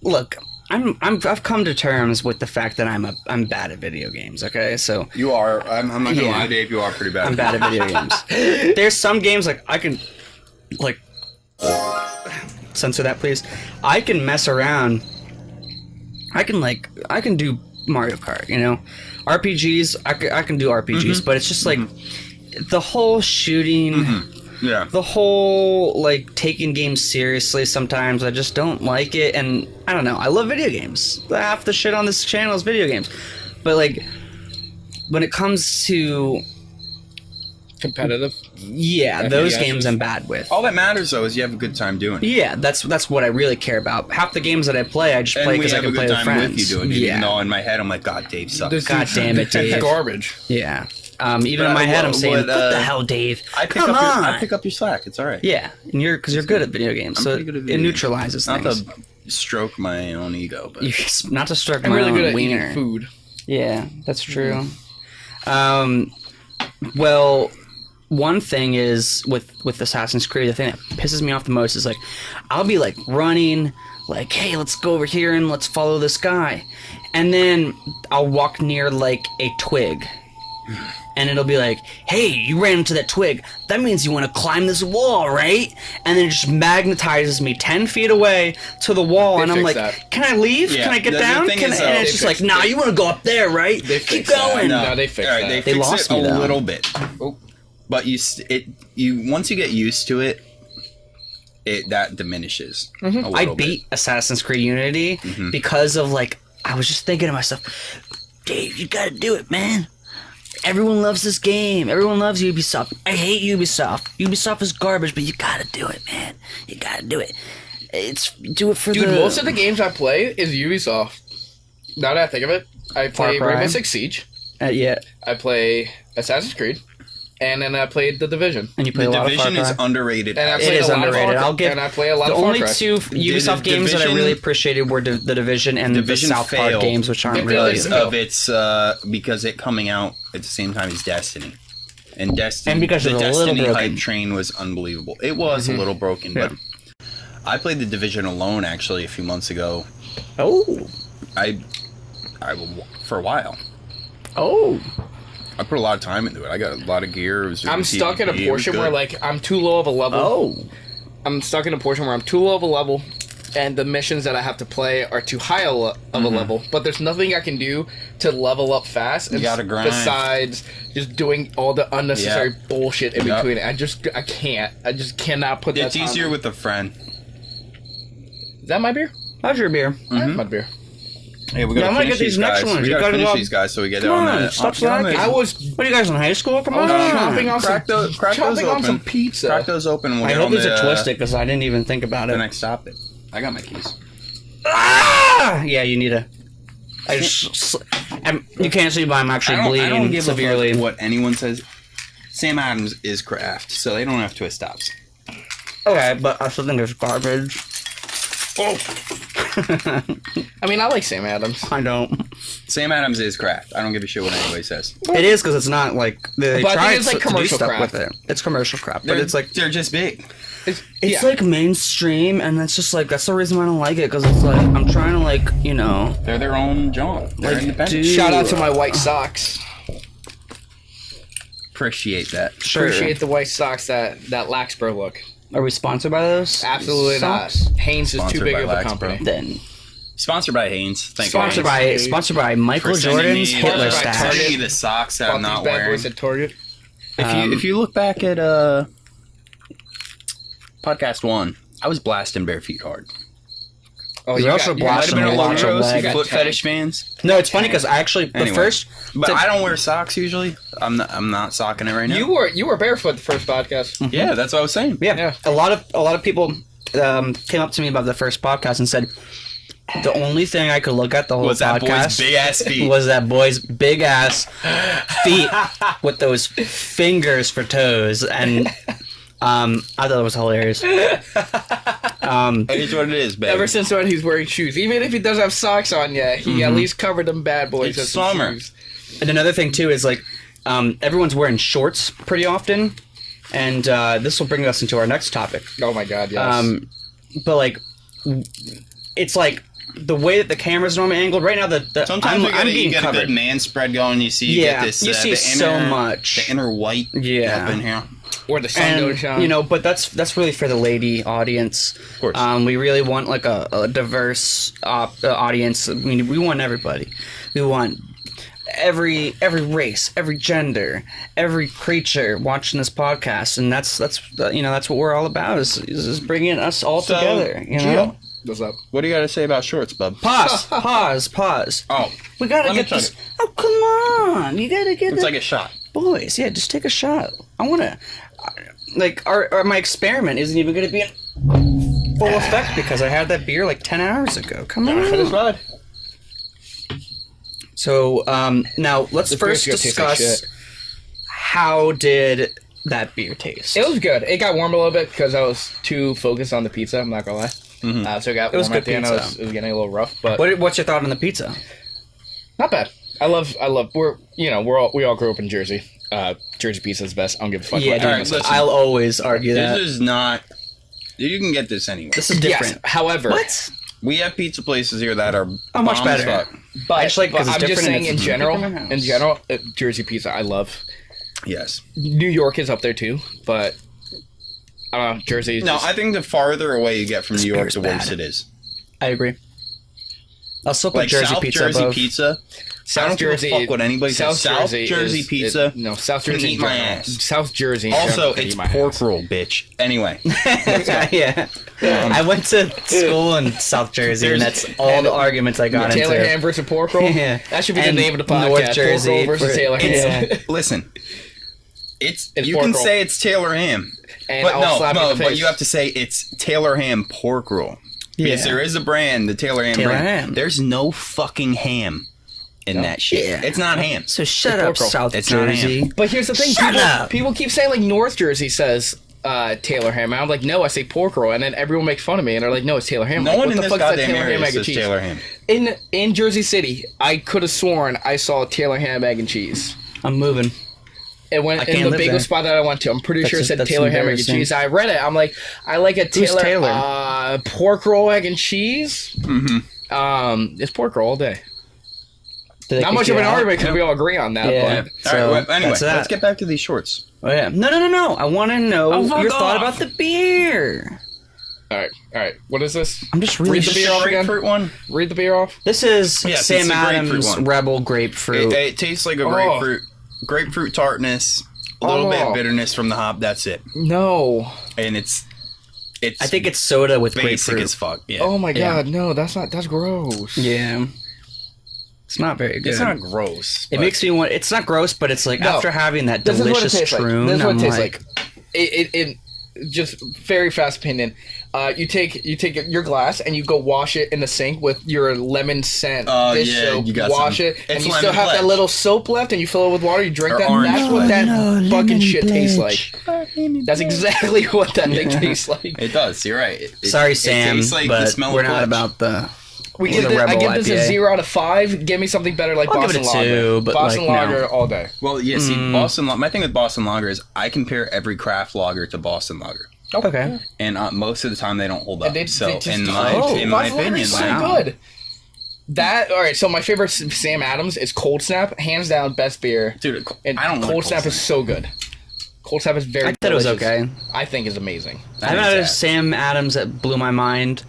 look, I've come to terms with the fact that I'm bad at video games. Okay, so You are. I'm not gonna Yeah. lie, Dave. You are pretty bad. I'm bad at video games. There's some games like I can, like, censor that, please. I can mess around. I can do Mario Kart. You know, RPGs. I can do RPGs, but it's just like the whole shooting. Yeah. The whole like taking games seriously sometimes I just don't like it, and I don't know. I love video games. Half the shit on this channel is video games, but like when it comes to Competitive. those FPSs. games I'm bad with. All that matters though is you have a good time doing it. Yeah, that's what I really care about. Half the games that I play, I just And play we because I have a can play good with time friends. with you doing it. Yeah, Even though in my head I'm like, God, Dave sucks. God damn it, Dave. Garbage. Yeah. Even in But my head, I'm what- saying, what, "What the hell, Dave? I pick Come up on!" I pick up your slack. It's all right. Yeah, and you're good at video games, I'm so pretty good at it video games. neutralizes Not things. to stroke my own ego, but Not to stroke I'm my really own good at wiener. eating food. Yeah, that's true. Well, one thing is with Assassin's Creed, the thing that pisses me off the most is like, I'll be like running, like, hey, let's go over here and let's follow this guy, and then I'll walk near like a twig, and it'll be like, hey, you ran into that twig. That means you want to climb this wall, right? And then it just magnetizes me 10 feet away to the wall, They and I'm fix like, that. can I leave? Yeah, Can I get the down? thing is, And they it's just like, fix- nah, you want to go up there, right? They Keep fix that. going. No, they fixed Alright, that. They They fixed lost it me, a though. little bit, but you once you get used to it, that diminishes. A little I bit. beat Assassin's Creed Unity because of like, I was just thinking to myself, Dave, you gotta do it, man. Everyone loves this game. Everyone loves Ubisoft. I hate Ubisoft. Ubisoft is garbage, but you gotta do it, man. You gotta do it. Do it for Dude, the... most of the games I play is Ubisoft. Now that I think of it, I play Far Cry. Rainbow Six Siege. yeah, I play Assassin's Creed, and then I played The Division. and you play The a lot of Division Far is Cry. underrated. And I as It played is a lot of underrated. Far Cry, I'll give and I play a lot the of Far only Cry. two Ubisoft games that I Division- really appreciated were The Division and the Division South Park failed games, which aren't It really... failed. of its because it coming out at the same time as Destiny. And Destiny, And because the it was a little Destiny broken. hype train was unbelievable. It was a little broken, but I played The Division alone actually a few months ago. Oh. I for a while. Oh. I put a lot of time into it. I got a lot of gear. It was I'm stuck in a PvP. It was portion where good. like I'm too low of a level. Oh. I'm stuck in a portion where I'm too low of a level, and the missions that I have to play are too high of a level. But there's nothing I can do to level up fast. You gotta grind. Besides just doing all the unnecessary bullshit in Yep. between it. I can't. I just cannot put that. It's time easier in. with a friend. Is that my beer? How's your beer? That's my beer. Hey, we Yeah, gotta I'm gonna finish get these next guys. ones. We You gotta gotta finish go- these guys so we get Come on on, the. stop slacking. I was What are you guys in high school? Come on. chomping on Crack those chomping on open. some pizza. Crack those open. And we'll I get hope on these the, are twisted because I didn't even think about The it. next topic. I got my keys. Ah! Yeah, you need a. You can't see, but I'm actually I don't bleeding give severely. a fuck what anyone says. Sam Adams is craft, so they don't have twist stops. Okay, but I still think it's garbage. I mean, I like Sam Adams. I don't. Sam Adams is craft. I don't give a shit what anybody says. It is because it's not like they But I think tried it's like to do commercial stuff crap. with it. It's commercial crap, but They're, it's like they're just big. it's yeah. like mainstream, and that's just like that's the reason why I don't like it because it's like I'm trying to like They're their own genre. They're Like, independent. dude. Shout out to my white socks. Appreciate that. sure. Appreciate the white socks that Laxbro look. Are we sponsored by those? Absolutely socks? not. Hanes is Sponsored too big by of a Laxbro. company. Then Sponsored by Hanes. Thank sponsored you, Hanes. by Michael For sending Jordan's me Hitler the- Sponsored by stash. sending me the socks that I'm Bought not these bad wearing. boys at Target. If you look back at podcast 1, I was blasting bare feet hard. Oh, You also Might have blasting been a a lot of Heroes, leg. foot fetish fans. No, it's funny because I actually the Anyway. first. But I don't wear socks usually. I'm not socking it right now. You were barefoot the first podcast. Yeah, that's what I was saying. Yeah. Yeah. A lot of people came up to me about the first podcast and said the only thing I could look at the whole Was that boy's podcast big ass feet? was that boy's big ass feet with those fingers for toes, and I thought it was hilarious. It is what it is, baby. Ever since when he's wearing shoes, even if he doesn't have socks on yet, he at least covered them bad boys. It's with some summer. shoes. And another thing too is like everyone's wearing shorts pretty often, and this will bring us into our next topic. Oh my god, yes. But like, it's like the way that the camera's normally angled right now. Sometimes I'm you being get a covered. good man spread going. You see, you Yeah, get this. you see the so inner, much. The inner white. Yeah. up in here. Where the sun goes down. And but that's really for the lady audience. Of course. We really want like a diverse audience. I mean, we want everybody. We want every race, every gender, every creature watching this podcast, and that's what we're all about is bringing us all So, together. You know. Gio, What's up? what do you got to say about shorts, bub? Pause. Oh, We gotta Let me get try this. it. Oh come on! You gotta get it's it. like a shot. Boys, yeah, just take a shot. I wanna, like, our my experiment isn't even gonna be in full effect because I had that beer like 10 hours ago. Come For this on. ride. So, now let's This first beer's gonna taste like discuss shit. how did that beer taste? It was good. It got warm a little bit because I was too focused on the pizza. I'm not gonna lie. So it got It was warm at good the end. pizza. It was getting a little rough, but What's your thought on the pizza? not bad. I love. We all grew up in Jersey. Jersey pizza is the best. I don't give a fuck. Yeah, about dude, anyone listen. else. I'll always argue that. This is not. You can get this anywhere. This is different. Yes, however, What? We have pizza places here that are Oh, much bomb as better. fuck. but, I just like 'cause but it's I'm just different and saying it's in general, Jersey pizza I love. Yes. New York is up there too, but I don't know. Jersey. Is No, just, I think the farther away you get from New York, beer's the worse bad. it is. I agree. I'll still put Like Jersey South pizza Jersey above. pizza. I don't give a fuck what anybody says. South Jersey pizza. No, South can Jersey. eat in my general. ass. South Jersey. in Also, general can it's eat my pork ass. roll, bitch. Anyway, Yeah. I went to school in South Jersey, and that's all the arguments I got Taylor into. ham versus pork roll. Yeah. That should be And the name of the podcast. North Jersey pork roll versus for- Taylor ham. Yeah. listen. It's you pork can roll. say it's Taylor ham, And but I'll slap you in no, the but face. you have to say it's Taylor ham pork roll because Yeah. there is a brand, the Taylor ham Taylor brand. ham. There's no fucking ham in that shit. Yeah. It's not ham. So shut It's up, pork roll. South It's not ham. Jersey. But here's the thing: Shut up. people keep saying like North Jersey says Taylor ham. And I'm like, no, I say pork roll, and then everyone makes fun of me, and they're like, no, it's Taylor ham. No like, one what in the this fuck is that goddamn Taylor area ham, egg and says cheese? Taylor ham. In Jersey City, I could have sworn I saw Taylor ham, egg and cheese. I'm moving. It went I in can't the live bagel there. spot that I went to. I'm pretty sure it said that's Taylor ham, egg and embarrassing. cheese. I read it. I'm like, I like a Who's Taylor, Taylor? pork roll, egg and cheese. Mm-hmm. It's pork roll all day. Did they Not kick much of you an out? argument because we all agree on that. Yeah. But So, All right. Well, anyway, that's that. let's get back to these shorts. Oh, yeah. No. I want to know Oh, fuck your thought off. about the beer. all right. What is this? I'm just really Read the beer off again. Grapefruit one. Read the beer off. This is Yes, it's Sam the grapefruit Adams one. Rebel Grapefruit. It tastes like a Oh. grapefruit tartness, a little bit Oh. of bitterness from the hop. That's it, No. and it's I think it's soda with basic grapefruit. as fuck. Yeah. Oh my Yeah. god, no, that's gross. Yeah. It's not very good. It's not gross. It but makes me want. It's not gross, but it's like No. after having that This is what it delicious tastes like. troon, This is what I'm it tastes like, like. It just very fast opinion. You take your glass and you go wash it in the sink with your lemon scent Oh, dish yeah, soap. you got wash some. it, and It's you lemon still have that pledge. little soap left, and you fill it with water. You drink Or that. orange That's what pledge. that fucking shit tastes like. That's exactly what that thing tastes like. It does. You're right. sorry, it Sam, tastes like the but smell we're of not pledge. about the. We the give this, I Rebel give this a IPA. 0 out of 5. Give me something better like I'll give Boston it a Lager. 2, but, Boston like, no. Lager all day. Well, yeah. See, Boston. My thing with Boston Lager is I compare every craft lager to Boston Lager, Okay. and most of the time they don't hold up. And they so just in don't. my Boston Lager opinion, is so like, good. That all right. So my favorite Sam Adams is Cold Snap, hands down best beer. dude, And I don't. Cold Snap is so good. Cold Snap is very. I thought it was delicious. okay. I think is amazing. I haven't had a Sam Adams that blew my mind.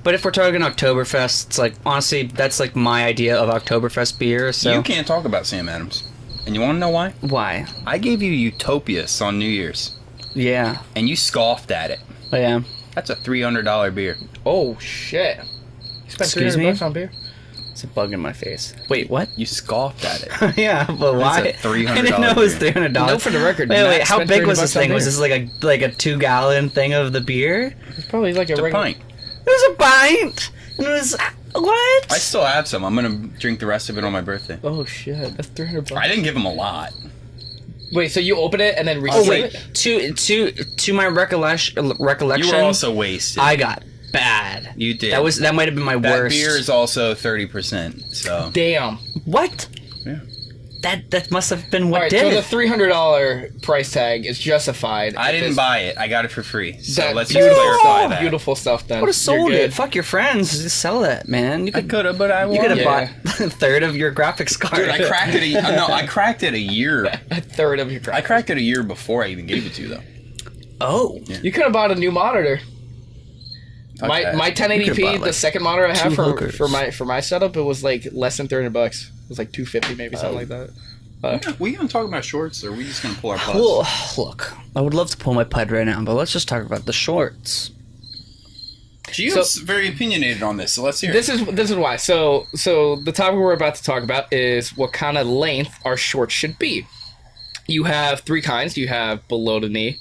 But if we're talking Oktoberfest, it's like, honestly, that's like my idea of Oktoberfest beer, so. You can't talk about Sam Adams, and you want to know why? Why? I gave you Utopias on New Year's, Yeah. and you scoffed at it. Oh, yeah. That's a $300 beer. Oh shit! You spent Excuse $300 me? on beer. It's a bug in my face. Wait, what? You scoffed at it. Yeah, but why? It's a $300 I didn't know it was beer. $300. No, for the record, Wait, Matt how spent big was $30 this on thing? Was beer. this like a 2-gallon thing of the beer? It's probably like a It's a regular pint. It was a pint. And it was what? I still have some. I'm gonna drink the rest of it on my birthday. Oh shit! That's $300. I didn't give him a lot. Wait, so you open it and then Oh reseal wait, it? to my recollection, You were also wasted. I got bad. You did. That might have been my that worst. beer is also 30%. So Damn. What? Yeah. That must have been what All right, did so the it. $300 price tag is justified. I if didn't it's buy it. I got it for free. So that let's just beautiful, clarify that. beautiful stuff. Then I would have sold You're it. good. Fuck your friends. Just sell that, man. You I could could have, but I you could have Yeah. bought a third of your graphics card. Dude, I cracked it. I cracked it a year. A third of your I crack. cracked it a year before I even gave it to you, though. Oh. You could have bought a new monitor. Fuck My that. my You could've 1080p, bought, the like, second monitor I have 2 for hookers. my setup, it was like less than $300. It was like $250 maybe, something like that. We gonna talk about shorts, or are we just gonna pull our butts? Well, look, I would love to pull my pud right now, but let's just talk about the shorts. Gio's very opinionated on this, so let's hear it. This is why. So the topic we're about to talk about is what kind of length our shorts should be. You have 3 kinds. You have below the knee,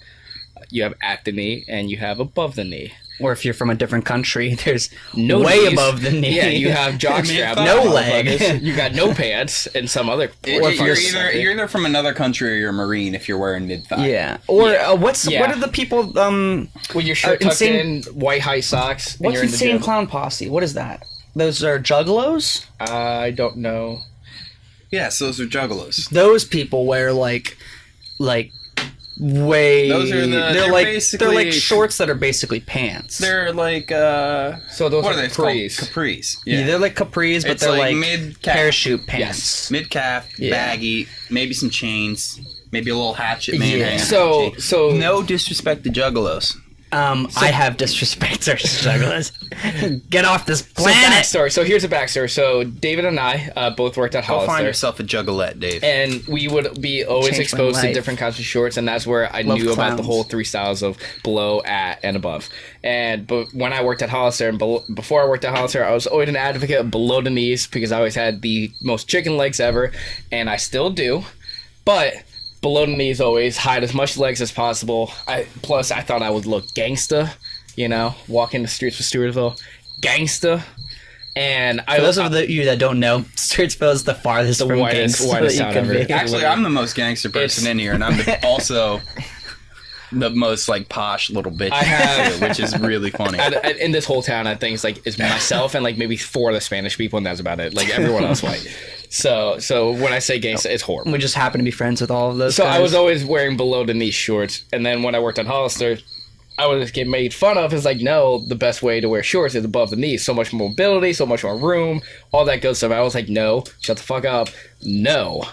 you have at the knee, and you have above the knee. Or if you're from a different country, there's No way knees. above the knee. Yeah, you have jock Mid strap, thigh. No motherfuckers. leg. You got no pants, and some other. You're either from another country or you're a Marine if you're wearing mid thigh. Yeah. Or what Yeah. are the people with your shirt tucked insane- in, white high socks, and what's you're in the Insane gym. Clown Posse? What is that? Those are juggalos? I don't know. Yes, those are juggalos. Those people wear like way. Those are they're like basically shorts that are basically pants. They're like So those what are are they called? capris. Capris. Yeah, they're like capris, but It's they're like like mid-calf. parachute pants. mid calf, Yeah. baggy, maybe some chains, maybe a little hatchet man. Yeah. hanging So out the so chain. No disrespect to juggalos. I have disrespect for juggalos. Get off this So planet. backstory. So here's a backstory. So David and I both worked at Go find Hollister, yourself a juggalette, Dave. and we would be always Changed my exposed to life. different kinds of shorts, and that's where I Love knew about the clowns. whole 3 styles of below, at, and above. But when I worked at Hollister, and before I worked at Hollister, I was always an advocate of below the knees because I always had the most chicken legs ever, and I still do. But below the knees always hide as much legs as possible. Plus I thought I would look gangsta, walking the streets of Stewartville, gangsta. And For those of you that don't know, Stewartville is the farthest from whitest gangsta town that you can ever. be. Actually, I'm the most gangster person in here, and I'm also the most like posh little bitch, I have- which is really funny. in this whole town, I think it's myself and like maybe 4 of the Spanish people, and that's about it. Like everyone else white. So when I say gangsta, it's horrible. We just happen to be friends with all of those So guys. I was always wearing below the knee shorts, and then when I worked at Hollister, I would get made fun of. It's like, no, the best way to wear shorts is above the knee. So much mobility, so much more room, all that good stuff. I was like, no, shut the fuck up. No.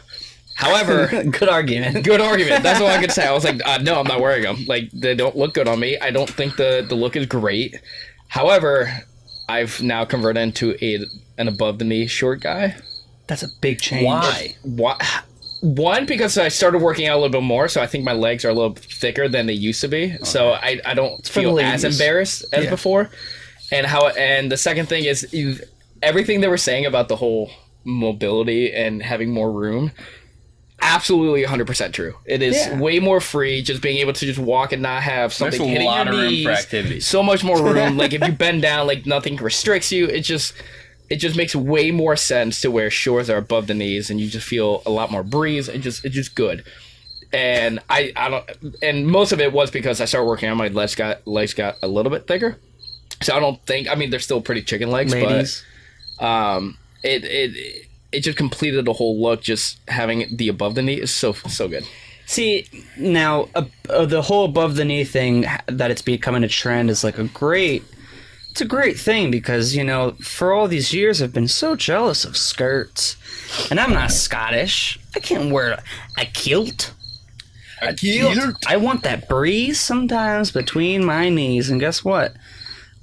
However, Good argument. good argument. That's all I could say. I was like, no, I'm not wearing them. Like, they don't look good on me. I don't think the look is great. However, I've now converted into an above the knee short guy. That's a big change. Why? One, because I started working out a little bit more, so I think my legs are a little thicker than they used to be. So I don't for feel the as ladies. embarrassed as Yeah. before. And the second thing is everything they were saying about the whole mobility and having more room. Absolutely 100% true. It is Yeah. way more free, just being able to just walk and not have something There's a hitting lot your of room knees. for activity. So much more room. Like if you bend down, like nothing restricts you. It just makes way more sense to wear shorts that are above the knees, and you just feel a lot more breeze. It's just good. And I don't. And most of it was because I started working out. My legs got a little bit thicker. So I don't think. I mean, they're still pretty chicken legs, Ladies. but it just completed the whole look. Just having the above the knee is so good. See, now the whole above the knee thing that it's becoming a trend is like it's a great thing because, for all these years I've been so jealous of skirts. And I'm not Scottish. I can't wear a kilt. I want that breeze sometimes between my knees. And guess what?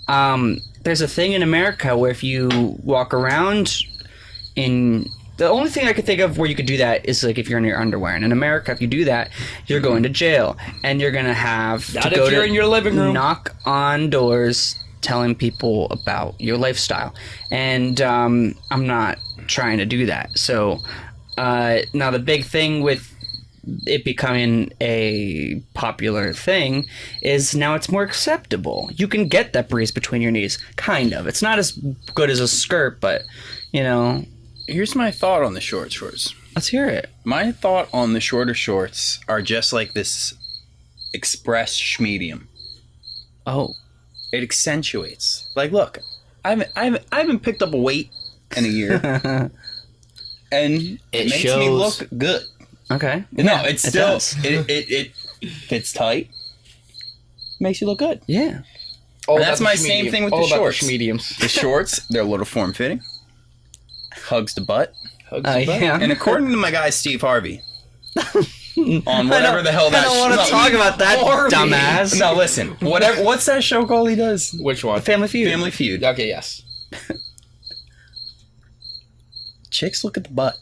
There's a thing in America where if you walk around the only thing I could think of where you could do that is like if you're in your underwear. And in America, if you do that, you're going to jail. And you're going to have Not to if go you're to in your living room. knock on doors telling people about your lifestyle. And I'm not trying to do that. So now the big thing with it becoming a popular thing is now it's more acceptable. You can get that breeze between your knees, kind of. It's not as good as a skirt, but Here's my thought on the shorts. let's hear it. My thought on the shorter shorts are just like this express schmedium. Oh, It accentuates. Like, look, I haven't picked up a weight in a year, and it makes me shows. look good. okay. No, it's it still does. it fits tight. Makes you look good. Yeah. All And that's about my the same schmedium. thing with All the about shorts. mediums. The shorts, they're a little form fitting. Hugs the butt. Yeah. And according to my guy Steve Harvey, on whatever the hell that I don't want to talk about that, Harvey. dumbass. No, listen. What's that show called he does? Which one? Family Feud. Family Feud. Okay, yes. Chicks look at the butt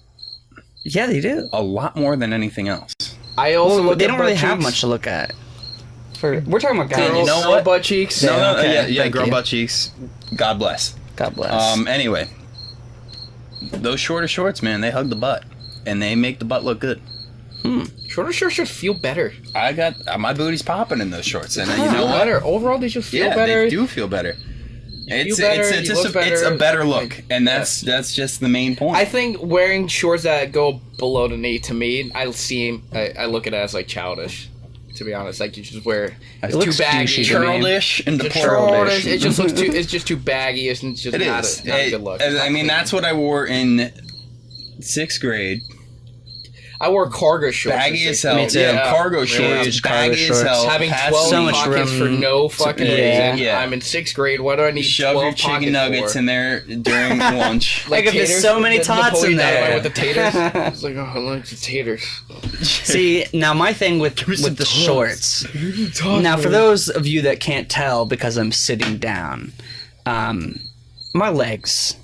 Yeah, they do. a lot more than anything else. I also look They at don't really butt have cheeks. much to look at. We're talking about guys. And you know Girl what? butt cheeks. No, no, okay, yeah, thank girl you. butt cheeks. God bless. God bless. Anyway, those shorter shorts, man, they hug the butt, and they make the butt look good. Shorter shorts should feel better. I got my booty's popping in those shorts, and you Feel know what? better. Overall, they just feel Yeah, better. they do feel better. It's better, it's you just look it's a better. better look, Like, and that's just the main point. I think wearing shorts that go below the knee, to me, I look at it as like childish. To be honest, like you just wear it's looks too baggy. douchey to me. churlish and Just deplorable. childish. It just looks too. It's just too baggy. It's just It not is. a good look. I mean, that's what I wore in 6th grade. I wore cargo shorts. Baggy as hell. Me too. Yeah, cargo Yeah. shorts. Cargo Baggy as shorts. hell. Having Pass 12 so much pockets room for no fucking yeah. reason. Yeah. I'm in 6th grade. What do I need Shove 12 your chicken pockets nuggets for? in there during lunch. Like if there's so many tots in Napoleon there. Dynamite with the taters. It's like, oh, I like the taters. See, now my thing with the shorts. Now, for those of you that can't tell because I'm sitting down, my legs,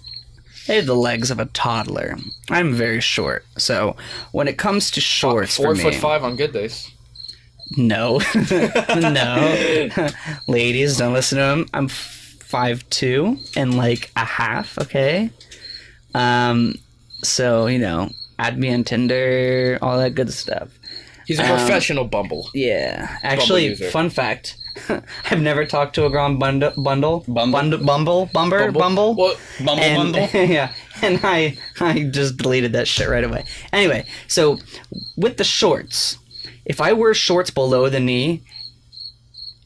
they have the legs of a toddler. I'm very short, so when it comes to shorts for me, 4'5" on good days. no, no, ladies, don't listen to him. I'm 5'2" and like a half. Okay, so you know, add me on Tinder, all that good stuff. He's a professional bumble. Yeah, actually, user. fun fact. I've never talked to a girl on Bumble. Bumble? Well, And, Bundle. yeah, and I just deleted that shit right away. Anyway, so with the shorts, if I wear shorts below the knee,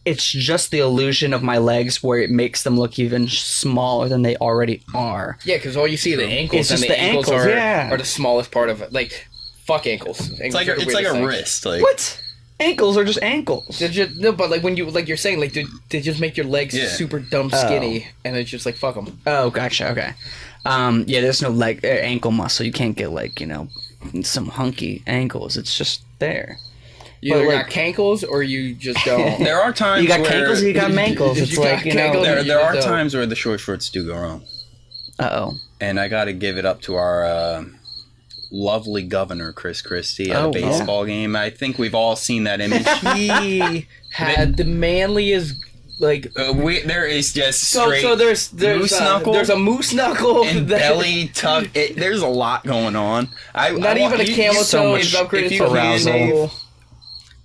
it's just the illusion of my legs where it makes them look even smaller than they already are. yeah, because all you see are the ankles, It's and just the the ankles, ankles, yeah. are the smallest part of it. Like, fuck ankles. It's like a wrist. Like What? Ankles are just ankles. No, but like when you like you're saying like they just make your legs Yeah. super dumb skinny, and it's just like fuck them. Oh, gotcha. Okay. Yeah, there's no leg ankle muscle. You can't get like some hunky ankles. It's just there. You But, either like- got cankles or you just don't. there are times You got where cankles, you got mankles. You It's got like cankles. there are You don't. times where the short shorts do go wrong, Uh-oh. and I got to give it up to our lovely governor Chris Christie at Oh, a baseball game. I think we've all seen that image. He had the manliest like. There is just So straight there's moose knuckle there's a moose knuckle and that- belly tuck. There's a lot going on. Not even a camel so toe. much- He's upgraded if you to a can, moose Dave, knuckle.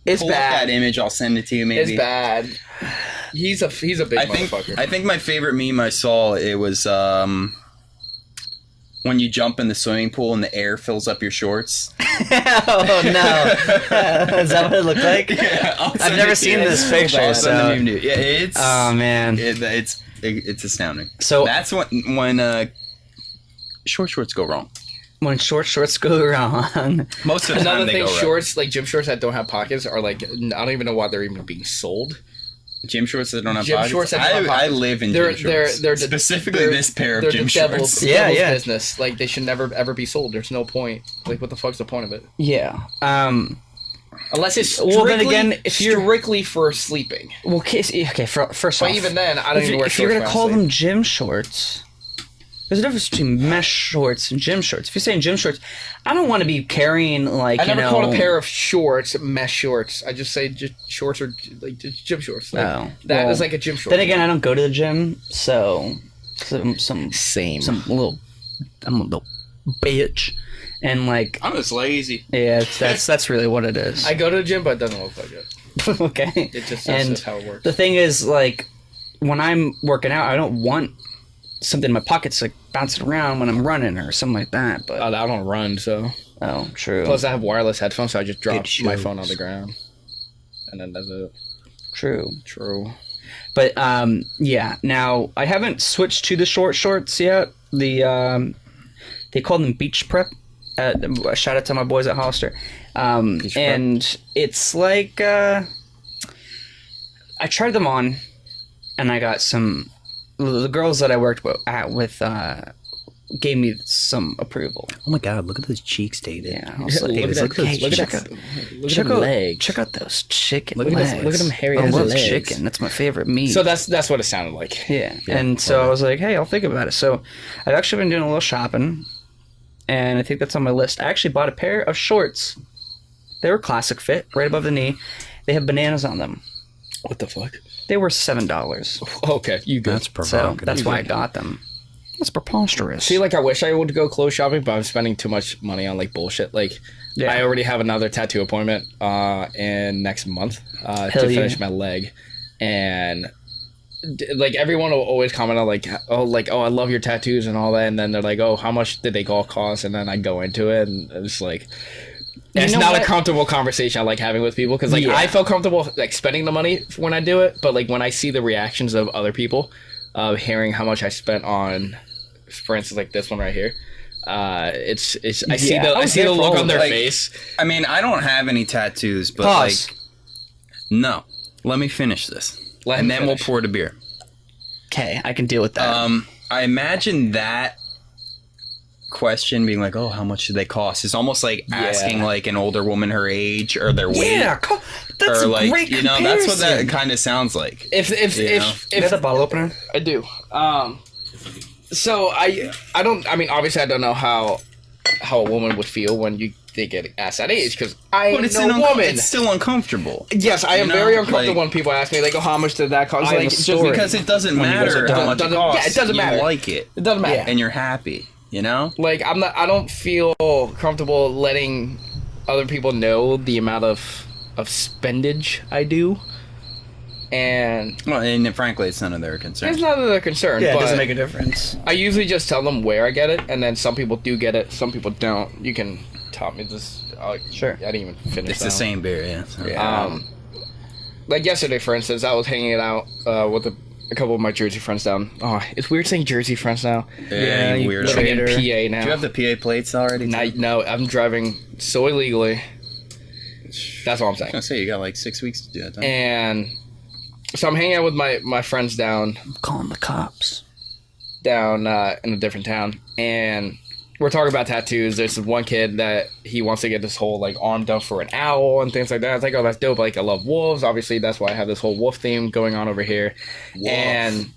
It's pull up that bad. image. I'll send it to you. Maybe It's bad. He's a big motherfucker. I think my favorite meme I saw it was when you jump in the swimming pool and the air fills up your shorts. Oh no! Is that what it looked like? Yeah, I'll I've send never it to seen you. this picture. I'll send the So, meme to you. Yeah, it's oh man. it's astounding. So That's when short shorts go wrong. when short shorts go wrong, Most of the time Another they thing, go right. shorts like gym shorts that don't have pockets are like I don't even know why they're even being sold. Gym shorts that don't have Gym pockets. shorts that don't have I pockets. live in They're gym shorts. the- Specifically they're- this pair they're of gym the devil's, shorts. Yeah, devil's yeah. business. Like they should never ever be sold. There's no point. Like what the fuck's the point of it? yeah. Unless it's Well, then strictly, again, if you're- strictly for sleeping. Well, okay. First But off, even then, I don't even wear if you're shorts. gonna when I call sleep. them gym shorts, there's a difference between mesh shorts and gym shorts. If you're saying gym shorts, I don't want to be carrying like I never you know. called a pair of shorts mesh shorts. I just say just shorts or like just gym shorts. Like, Oh, that well, is like a gym short. Then again, I don't go to the gym, so some same. I'm a little bitch, and like I'm just lazy. yeah, that's really what it is. I go to the gym, but it doesn't look like it. Okay, It just and that's how it works. the thing is, like, when I'm working out, I don't want something in my pockets like bouncing around when I'm running or something like that. But I don't run, so oh, true, plus I have wireless headphones, so I just drop Good my shoes. phone on the ground, and then that's it. true. True. But yeah. Now I haven't switched to the short shorts yet. They call them beach prep. Shout out to my boys at Hollister. Beach prep. And it's like I tried them on, and I got some. The girls that I worked with gave me some approval. Oh my god, look at those cheeks, David. Yeah, I was like, Look at look that- hey, look at check that- out- Look check at the out- legs. Check out those chicken Look at legs. them- look at them hairy I ass love legs. chicken. That's my favorite meat. So that's what it sounded like. Yeah. And so I was like, hey, I'll think about it. So I've actually been doing a little shopping, and I think that's on my list. I actually bought a pair of shorts. They were classic fit, right above the knee. They have bananas on them. What the fuck? They were $7. Okay, you good. That's So provocative. that's why I got them. That's preposterous. See, like I wish I would go clothes shopping, but I'm spending too much money on like bullshit. Like Yeah. I already have another tattoo appointment in next month to Hell yeah. finish my leg, and like everyone will always comment on like oh I love your tattoos and all that, and then they're like, oh, how much did they all cost? And then I go into it, and it's like it's know not what? a comfortable conversation I like having with people, because like Yeah. I felt comfortable like spending the money when I do it, but like when I see the reactions of other people, hearing how much I spent on, for instance, like this one right here, It's I Yeah, see I I was see there the for look all on of their it. Like, face. I mean, I don't have any tattoos, but Pause. like, no. Let me finish this, Let and him then finish. we'll pour the beer. Okay, I can deal with that. I imagine that question being like, "Oh, how much do they cost?" Is almost like asking like an older woman her age or their weight, that's or a like great you know, that's what that comparison. kind of sounds like. If You know? You got the bottle opener? I do. So I don't. I mean, obviously, I don't know how a woman would feel when they get asked that age because I But ain't it's, no woman. it's still uncomfortable. Yes, I am you know, very uncomfortable like- when people ask me like, "Oh, how much did that cost?" I have Like, a just story. Because it doesn't When you guys matter are how done. much it Doesn't- costs. yeah, it doesn't you matter. like it, it doesn't matter. Yeah. and you're happy. You know. Like I don't feel comfortable letting other people know the amount of spendage I do, and Well, and frankly, it's none of their concern. it's not their concern. Yeah, it but doesn't make a difference. I usually just tell them where I get it, and then some people do get it, some people don't. You can tell me this. Sure. I didn't even finish. It's the that one. same beer, yeah. So. Like yesterday, for instance, I was hanging out with a couple of my Jersey friends down. Oh, it's weird saying Jersey friends now. Yeah, you weird. Living in Traitor. PA now. Do you have the PA plates already? No, I'm driving so illegally. That's all I'm I saying. was gonna say you got like 6 weeks to do that. Huh? And so I'm hanging out with my friends down I'm calling the cops. in a different town, and we're talking about tattoos. There's this one kid that he wants to get this whole like arm done for an owl and things like that. I was like, oh, that's dope. Like, I love wolves. Obviously, that's why I have this whole wolf theme going on over here. Wolf. And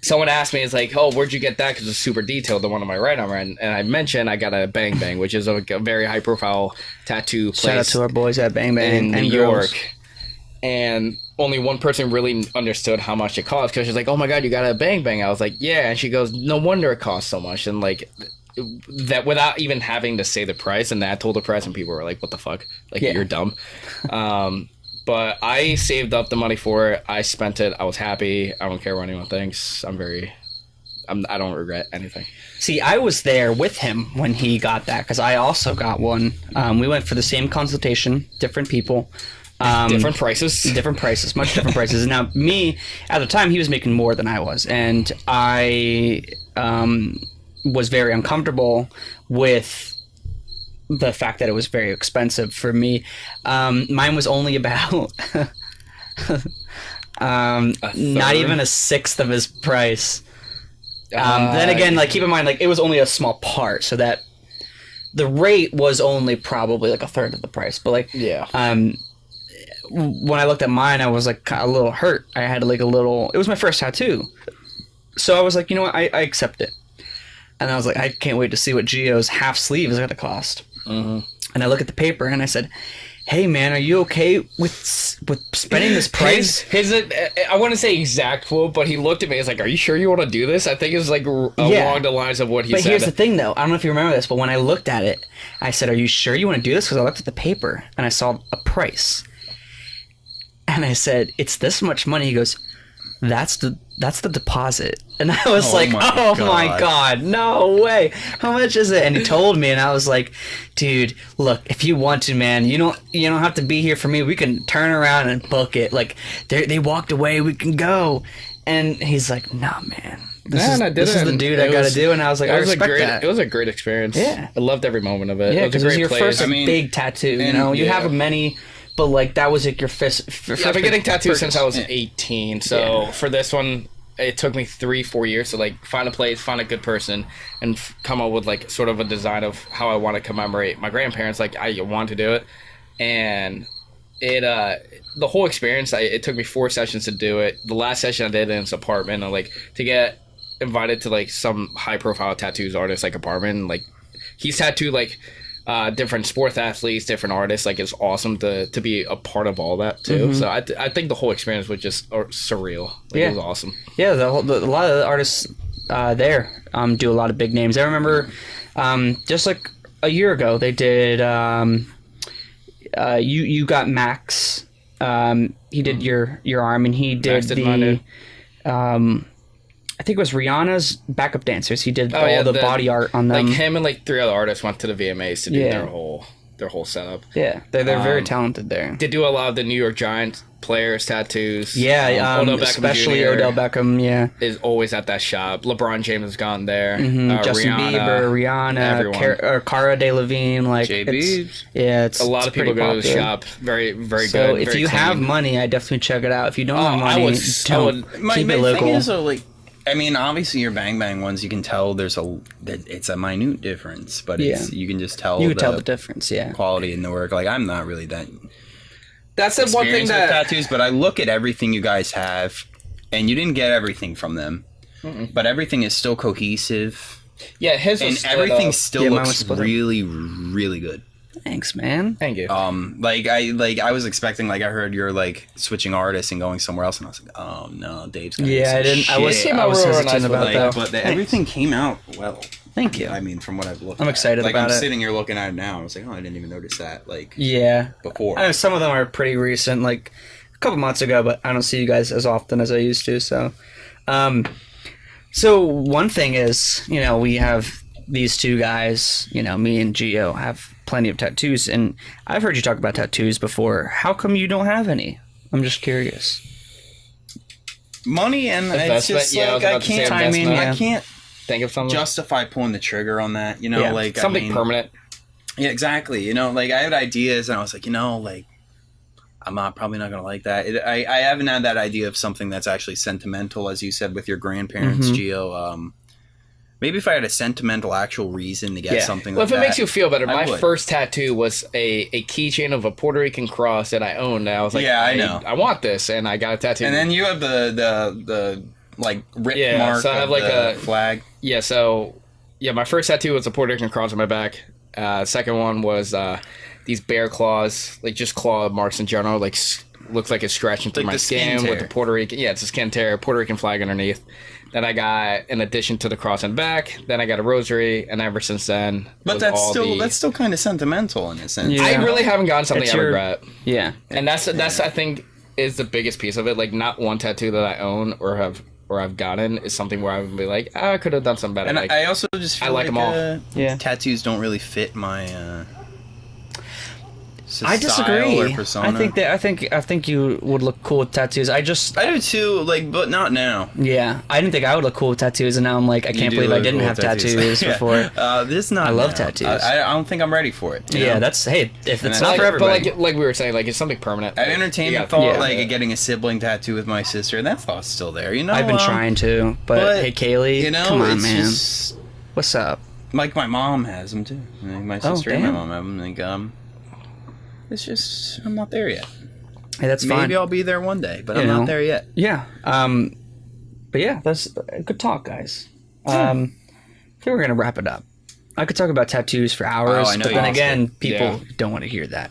someone asked me, it's like, oh, where'd you get that? Because it's super detailed, the one on my right arm. And I mentioned I got a Bang Bang, which is a very high profile tattoo place Shout out to our boys at Bang Bang in and New girls. York. And only one person really understood how much it cost because she's like, oh my God, you got a Bang Bang. I was like, yeah. And she goes, no wonder it costs so much. And like, that without even having to say the price, and I told the price, and people were like, what the fuck? Like, Yeah. you're dumb. But I saved up the money for it. I spent it. I was happy. I don't care what anyone thinks. I don't regret anything. See, I was there with him when he got that because I also got one. We went for the same consultation, different people. Different prices. Different prices, much different prices. Now, me, at the time, he was making more than I was. And I was very uncomfortable with the fact that it was very expensive for me. Mine was only about not even a sixth of his price. Then again, like, keep in mind, like, it was only a small part, so that the rate was only probably like a third of the price. But like, Yeah. when I looked at mine, I was like a little hurt. I had like a little. It was my first tattoo, so I was like, you know what, I accept it. And I was like, I can't wait to see what Gio's half sleeve is going to cost. Mm-hmm. And I look at the paper and I said, hey man, are you okay with spending this price? I want to say exact quote, but he looked at me. He's like, "Are you sure you want to do this?" I think it's like Yeah. along the lines of what he But said. here's the thing, though. I don't know if you remember this, but when I looked at it, I said, "Are you sure you want to do this?" Because I looked at the paper and I saw a price, and I said, "It's this much money." He goes, "That's the deposit." And I was Oh like, my "Oh my God. god, no way! How much is it?" And he told me, and I was like, "Dude, look, if you want to, man, you don't have to be here for me. We can turn around and book it. Like they walked away, we can go." And he's like, "Nah, man." This is the dude I got to do, and I was like, I respect that. It was a great experience. Yeah. I loved every moment of it. Yeah, It was because a it was great your place. first I mean, big tattoo. You and- know, you yeah. have many, but like that was like your first. I've been getting tattoos since I was Yeah. 18. So for this one, it took me 3-4 years to like find a place, find a good person, and come up with like sort of a design of how I want to commemorate my grandparents. Like I want to do it, and it the whole experience. It took me 4 sessions to do it. The last session I did in his apartment, and like to get invited to like some high profile tattoos artist like apartment. Like he's tattooed like different sports athletes, different artists. Like it's awesome to be a part of all that too. So I think the whole experience was just surreal. Like, Yeah. it was awesome. Yeah, a lot of the artists there do a lot of big names. I remember just like a year ago they did. You got Max. He did your arm, and he did Max did mine, I think it was Rihanna's backup dancers. He did Oh, all yeah, the the- body art on them. Like him and like 3 other artists went to the VMAs to do Yeah. their whole. their whole setup. Yeah, they're very talented there. They do a lot of the New York Giants players' tattoos. Yeah, Odell Beckham especially Jr. Odell Beckham. Yeah, is always at that shop. LeBron James has gone there. Justin Bieber, Rihanna, Cara Delevingne, like JB. it's a lot it's of people pretty go to the popular. shop. Very, very So good. if very you clean. have money, I definitely check it out. If you don't have I money, would- keep it local. Thing is, though, like, I mean, obviously your Bang Bang ones, you can tell it's a minute difference, but you can just tell you can tell the difference. Yeah, quality in the work. Like, I'm not really that That's the one thing experienced that with tattoos, but I look at everything you guys have, and you didn't get everything from them, but everything is still cohesive, his was and split everything up. still Yeah, mine was looks split up. really, really good. thanks, man. Thank you. I was expecting, like, I heard you're like switching artists and going somewhere else, and I was like, oh no, Dave's gonna do Yeah, some I didn't. I was, shit. I was Real hesitant nice with about it, that. But everything came out well. Thank you. I mean, from what I've looked I'm at. excited like, about I'm it. sitting here looking at it now. I was like, oh, I didn't even notice that, like, Yeah, before. I know some of them are pretty recent, like a couple months ago, but I don't see you guys as often as I used to. So, so one thing is, we have these two guys. Me and Gio have plenty of tattoos, and I've heard you talk about tattoos before. How come you don't have any? I'm just curious. Money, and it's Investment, just yeah, I was like, I about to say can't, timing, investment. yeah. I can't Think of something. justify pulling the trigger on that, Yeah, like, something I mean, permanent. Yeah, exactly. Like, I had ideas, and I was like, like, I'm probably not gonna like that. I haven't had that idea of something that's actually sentimental, as you said with your grandparents, Gio. Maybe if I had a sentimental actual reason to get something Well, like if it that. makes you feel better, I my would. first tattoo was a keychain of a Puerto Rican cross that I owned. And I was like, Yeah, I know. I want this, and I got a tattoo. And then you have the like rip mark so I have of like the a flag. Yeah, so my first tattoo was a Puerto Rican cross on my back. Second one was these bear claws, like just claw marks in general, like looks like it's scratching through Like my the skin skin with the tear. Puerto Rican. Yeah, it's a skin tear, Puerto Rican flag underneath. Then I got, in addition to the cross on the back, then I got a rosary, and ever since then, But was that's all still the- that's still kind of sentimental in a sense. Yeah. I really haven't gotten something It's I your- regret, Yeah, and that's I think is the biggest piece of it. Like, not one tattoo that I own or I've gotten is something where I would be like, I could have done something better. And like, I also just feel I like 'em all. Yeah. tattoos don't really fit my I disagree. or persona. I think you would look cool with tattoos. I do too, like, but not now. Yeah, I didn't think I would look cool with tattoos, and now I'm like, I can't do believe I look didn't cool have with tattoos. tattoos before. This is not. I love now. tattoos. I don't think I'm ready for it. you Yeah, know? that's if it's And not like, for everybody. But like we were saying, like, it's something permanent. I've Like, entertained you the gotta thought, think like, about of getting a sibling tattoo with my sister. That thought's still there. I've been trying to, but hey, Kaylee, come on, it's man, just what's up? like my mom has them too. Like, my Oh, sister and my damn. mom have them. Like, it's just I'm not there yet. Hey, that's fine. Maybe I'll be there one day, but I'm You know. not there yet. Yeah. But yeah, that's good talk, guys. I think we're gonna wrap it up. I could talk about tattoos for hours, Oh, I know but you then want again, to. people Yeah. don't want to hear that.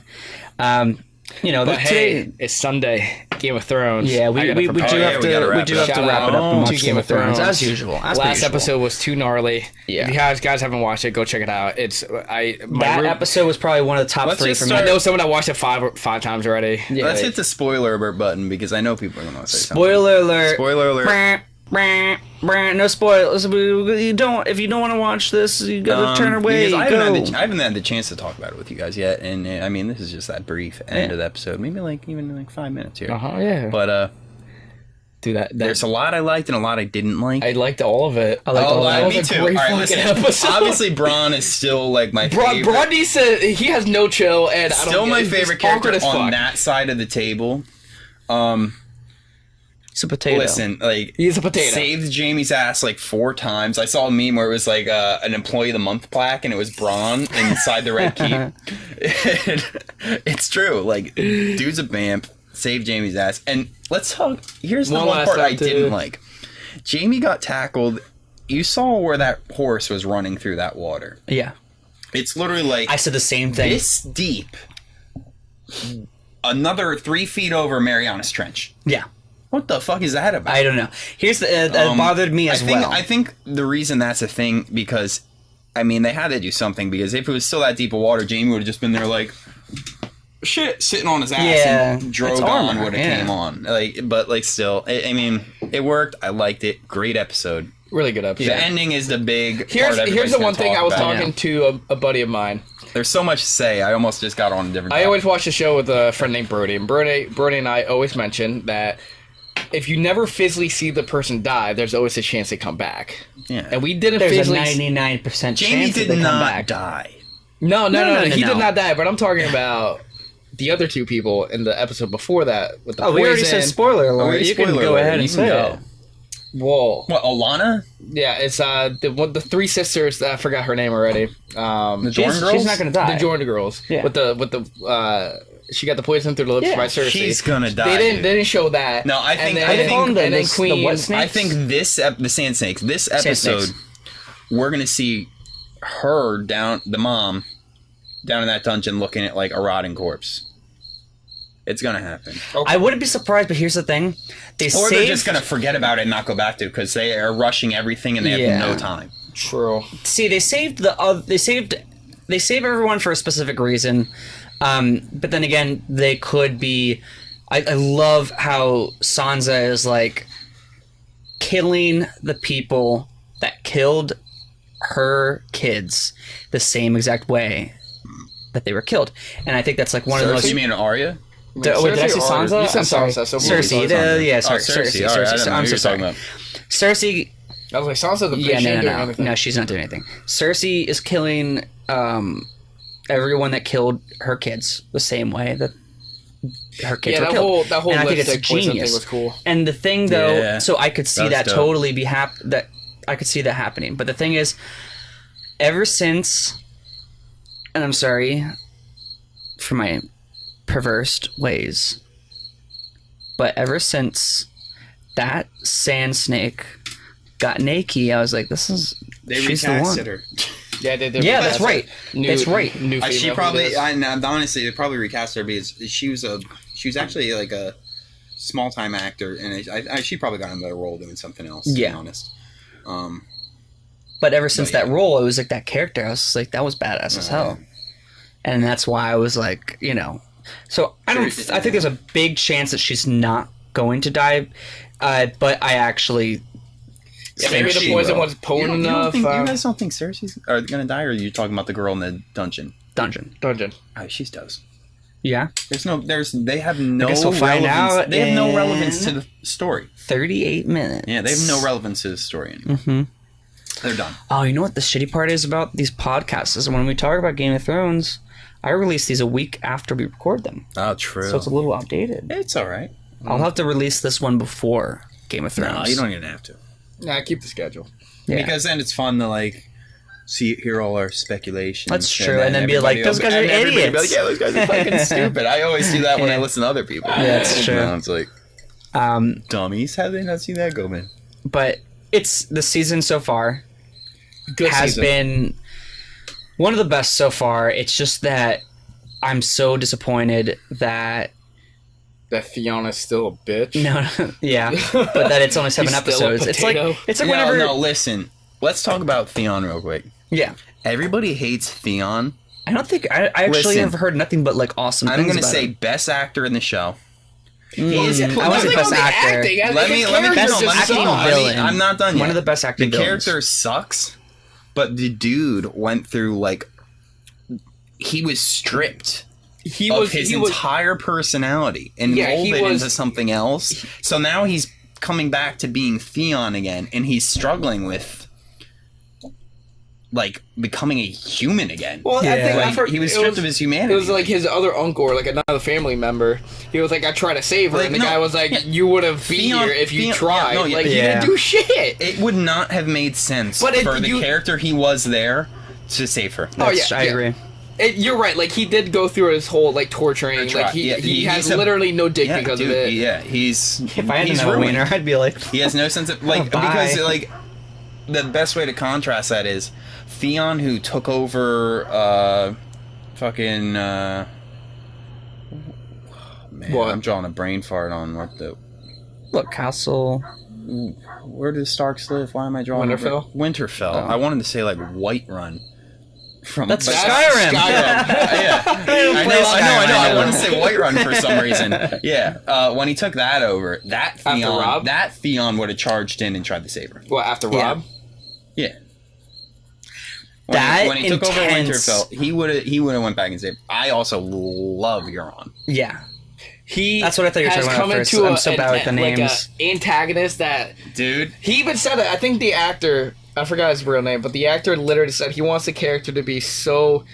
But hey, today, it's Sunday. Game of Thrones. yeah, we I gotta do prepare. Oh, yeah, have we gotta to wrap it up. wrap it up Shout and out watch to Game of Thrones as usual. As per Last usual. episode was too gnarly. Yeah. If you guys haven't watched it, go check it out. That episode was probably one of the top Let's 3 just for me. I know someone that watched it five times already. Yeah. Let's hit the spoiler alert button because I know people are gonna say Spoiler alert. something. Spoiler alert. No spoilers. You don't. If you don't want to watch this, you gotta turn away. Because Go. I haven't had the chance to talk about it with you guys yet, and I mean this is just that brief end of the episode, maybe even 5 minutes here. Yeah. But Do that. there's a lot I liked and a lot I didn't like. I liked all of it. I liked all that. of was me a too. great All right, fucking listen, episode. obviously Braun is still like my favorite. Brondy said he has no chill, and I don't Still get my it. He's favorite awkward character as on fuck. that side of the table. It's a potato. Listen, like He's a potato. saved Jamie's ass like 4 times. I saw a meme where it was like an Employee of the Month plaque, and it was Braun inside the Red Keep. It's true. Like, dude's a vamp. Saved Jamie's ass. And let's talk. Here's the One one last part I time, too. didn't like. Jamie got tackled. You saw where that horse was running through that water. Yeah. It's literally like I said the same thing. this deep. Another 3 feet over Marianas Trench. Yeah. What the fuck is that about? I don't know. Here's the that bothered me as well. I think the reason that's a thing because, I mean, they had to do something because if it was still that deep of water, Jamie would have just been there like, shit, sitting on his ass Yeah, and it's Drogon armor, would have yeah. came on. Like, but like still, I mean, it worked. I liked it. Great episode. Really good episode. The ending is the big. Here's the one thing I was talking. talking to a buddy of mine. There's so much to say. I almost just got on a different. I always watch the show with a friend named Brody, and Brody and I always mention that if you never physically see the person die, there's always a chance they come back. Yeah. And we didn't There's a physically. 99% Jamie chance that did they come not back. die. No, he no. did not die. But I'm talking about the other two people in the episode before that with the Oh, we already said poison. spoiler alert. Already You can spoiler go alert. ahead You and can say go. it. Whoa. What, Alana? Yeah, it's the three sisters. I forgot her name already. The Jordan girls? She's not going to die. The Jordan girls. Yeah. With the she got the poison through the lips Yeah. by Cersei. She's gonna die. They didn't show that. No, I think- And then, I think- and then the Queen. what snake? I think the Sand Snakes. This episode, Snakes. we're gonna see her the mom, down in that dungeon looking at like a rotting corpse. It's gonna happen. I wouldn't be surprised, but here's the thing. They Or they're saved... just gonna forget about it and not go back to it because they are rushing everything and they Yeah. have no time. True. See, they saved they save everyone for a specific reason. But then again, they could be... I love how Sansa is like killing the people that killed her kids the same exact way that they were killed. And I think that's like one of the most... You mean Arya? Wait, did I say Cersei or- Sansa? you said I'm sorry. Sansa, so Cersei. Sansa. Yeah, sorry. Oh, Cersei. Cersei. All right, I Cersei. don't know I'm who so you're sorry. talking Cersei... I was like, Sansa the bitch. Yeah, she ain't doing no. anything. No, she's not doing anything. Cersei is killing everyone that killed her kids the same way that her kids were that killed. whole and I think it's lipstick poison genius. thing was cool. And the thing, though, Yeah. so I could see That was that dope. totally be that I could see that happening. But the thing is, ever since, and I'm sorry for my perverse ways, but ever since that sand snake got naked, I was like, this is she's the one. her. Yeah, they Yeah, that's right. New, That's right. New She female probably, who does. honestly, they probably recast her because she was actually like a small time actor, and she probably got another role doing something else. To Yeah. be honest. But ever since But, yeah. that role, it was like that character. I was just like, that was badass as hell. And that's why I was like, So I think there's a big chance that she's not going to die. But I actually Yeah, maybe the she poison will. was potent enough. you guys don't think Cersei's gonna die, or are you talking about the girl in the dungeon? dungeon. dungeon. She does. Yeah, They have no. guess we'll find relevance. out They have no in- relevance to the story. 38 minutes. Yeah, they have no relevance to the story anymore. Mm-hmm. They're done. Oh, you know what the shitty part is about these podcasts is when we talk about Game of Thrones, I release these a week after we record them, Oh, true. so it's a little outdated. It's all right. I'll have to release this one before Game of Thrones. No, you don't even have to. Nah, keep the schedule. Yeah. Because then it's fun to hear all our speculations. That's true, and then be like, "Those guys are everybody be idiots." yeah, those guys are fucking stupid. I always do that when I listen to other people. Yeah, that's true. It's like, dummies. How did they not see that go, man? But it's the season so far Good has season. been one of the best so far. It's just that I'm so disappointed that That Fiona's still a bitch. yeah, but that it's only 7 He's still a episodes. It's like potato. whenever No, listen. Let's talk about Theon real quick. yeah. Everybody hates Theon. I don't think I actually Listen. have heard nothing but like awesome I'm things going to about say him. best actor in the show. I want the best actor. Let me Best acting villain. I'm not done yet. One of the best acting The villains. character sucks, but the dude went through he was stripped of his entire personality and Yeah, he molded was- into something else. So now he's coming back to being Theon again, and he's struggling with becoming a human again. Well, I think Yeah. I've heard, he was stripped of his humanity. It was like his other uncle or like another family member. He was like, I tried to save her. Like, And the no, guy was like, yeah. you would have been Theon- here if you Theon- tried. yeah, no, yeah, like, he yeah. didn't do shit. It would not have made sense But for the character he was there to save her. That's- yeah, I yeah. agree. You're right. Like, he did go through his whole, torturing. Try- Like, he yeah, has he's a- literally no dick Yeah, because dude, of it. yeah, he's If I had he's another ruined. wiener, I'd be like, He has no sense of bye. because the best way to contrast that is Theon, who took over man, What? I'm drawing a brain fart on look, Castle. where do the Starks live? Why am I drawing Winterfell? Winterfell. Oh. I wanted to say Whiterun. From That's but- Skyrim. yeah. I know. play I I want to say Whiterun for some reason. Yeah, when he took that over, Rob? that Theon would have charged in and tried to save her. Well, after Yeah. Rob? Yeah. That When he took over intense- Winterfell, he would have went back and saved. I also love Euron. Yeah. He That's what I thought you were has talking about come first. into I'm so bad with the like names. a antagonist that Dude, he even said it. I think the actor, I forgot his real name, but the actor literally said he wants the character to be so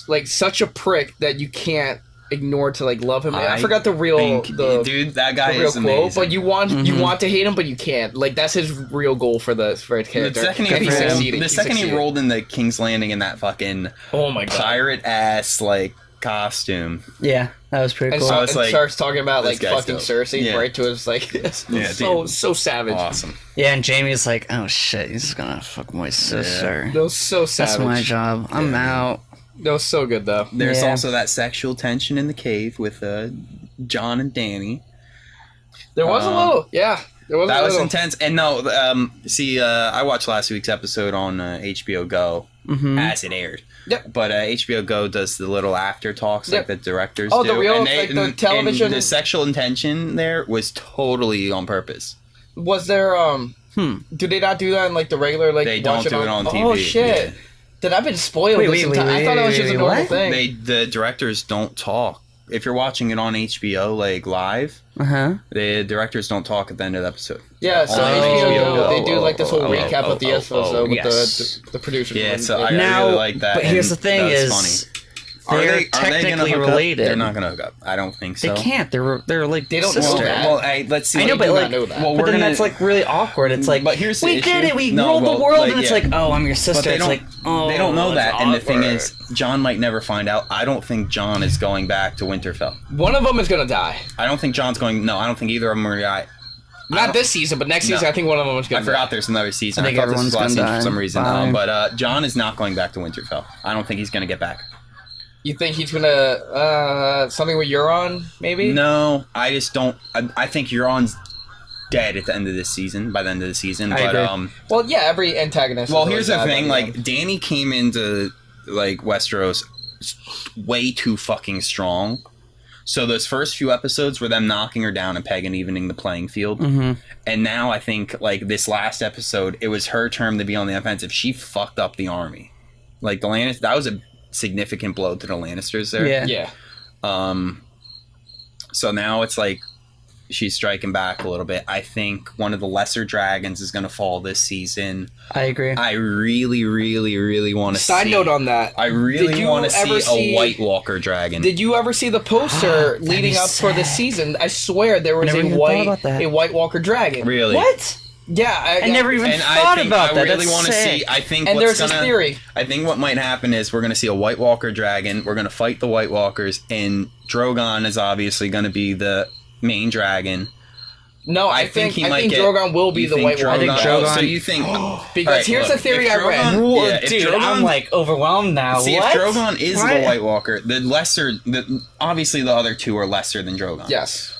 like such a prick that you can't ignore to like love him. I forgot the real dude, that guy the real is quote, amazing. but you want to hate him, but you can't. Like that's his real goal for his The character. second, And he, succeeded. the He second he succeeded. rolled into King's Landing in that fucking oh my god, pirate ass like costume. Yeah, that was pretty and, cool. so, I was and like, starts talking about this like guy's fucking dope. Cersei Yeah. right to his like Yeah, so savage. Awesome. Yeah, and Jamie's like, oh shit, he's gonna fuck my sister. That was so That's savage. my job. I'm out. That was so good though. There's Yeah. also that sexual tension in the cave with John and Danny. There was a little, yeah. There was That a was little. intense. And no, I watched last week's episode on HBO Go as it aired. Yep. But HBO Go does the little after talks Yep. like the directors Oh, do. the real, and like, the television- And the sexual intention there was totally on purpose. Was there do they not do that in like the regular like They don't watch do it on TV. Oh shit. Yeah. Did I've been spoiled Wait, this wait, entire wait, I thought it was wait, just a wait, normal what? thing. The directors don't talk. If you're watching it on HBO like live, Uh huh. the directors don't talk at the end of the episode. Yeah, so On HBO, Go. they do like this whole recap of the episode with yes. the producers. Yeah, and- so I Now, really like that. but here's the and thing that's is, funny. they're gonna technically hook up? related. They're not gonna hook up. I don't think so. They can't. They're like They don't know sister. that. Well, hey, let's see. I know, what- but do not like, know that. Well, but we're then gonna- that's like really awkward. It's like, But here's the we issue. did it. We No, ruled well, the world, like, and it's yeah. like, oh, I'm your But sister. they It's don't. like, oh, they don't know that, it's and the thing awkward. is, John might never find out. I don't think John is going back to Winterfell. One of them is gonna die. I don't think John's going. No, I don't think either of them are gonna die. Not this season, but next season No. I think one of them is gonna I forgot die. there's another season. I think thought this was everyone's last gonna season for some die. reason. Fine. But John is not going back to Winterfell. I don't think he's gonna get back. You think he's gonna something with Euron, maybe? No, I just don't. I think Euron's dead at the end of this season. By the end of the season, I but agree. Well, yeah, every antagonist. well, is here's always the bad thing. by the Like end. Danny came into like Westeros way too fucking strong. So those first few episodes were them knocking her down and Peg and evening the playing field. Mhm. And now I think like this last episode, it was her turn to be on the offensive. She fucked up the army. Like the Lannisters, that was a significant blow to the Lannisters there. Yeah. Yeah. So now it's like she's striking back a little bit. I think one of the lesser dragons is going to fall this season. I agree. I really, really, really want to see. Side note on that. I Did really you want to ever see a White Walker dragon. Did you ever see the poster That'd leading be up for this sick. season? I swear there was Never a even thought about that. White Walker dragon. Really? What? Yeah, I never even And thought I think about that. I really That's want to see. sick. I think And what's there's this gonna, theory. I think what might happen is we're going to see a White Walker dragon. We're going to fight the White Walkers, and Drogon is obviously going to be the main dragon. No, I think Drogon will be you the think White Walker. I think Drogon- So you think? Because Alright, here's look, the theory if I read. Drogon- Whoa, yeah, if dude, Drogon- I'm like overwhelmed now. See, what? if Drogon is What? the White Walker, the lesser, obviously the other two are lesser than Drogon. Yes.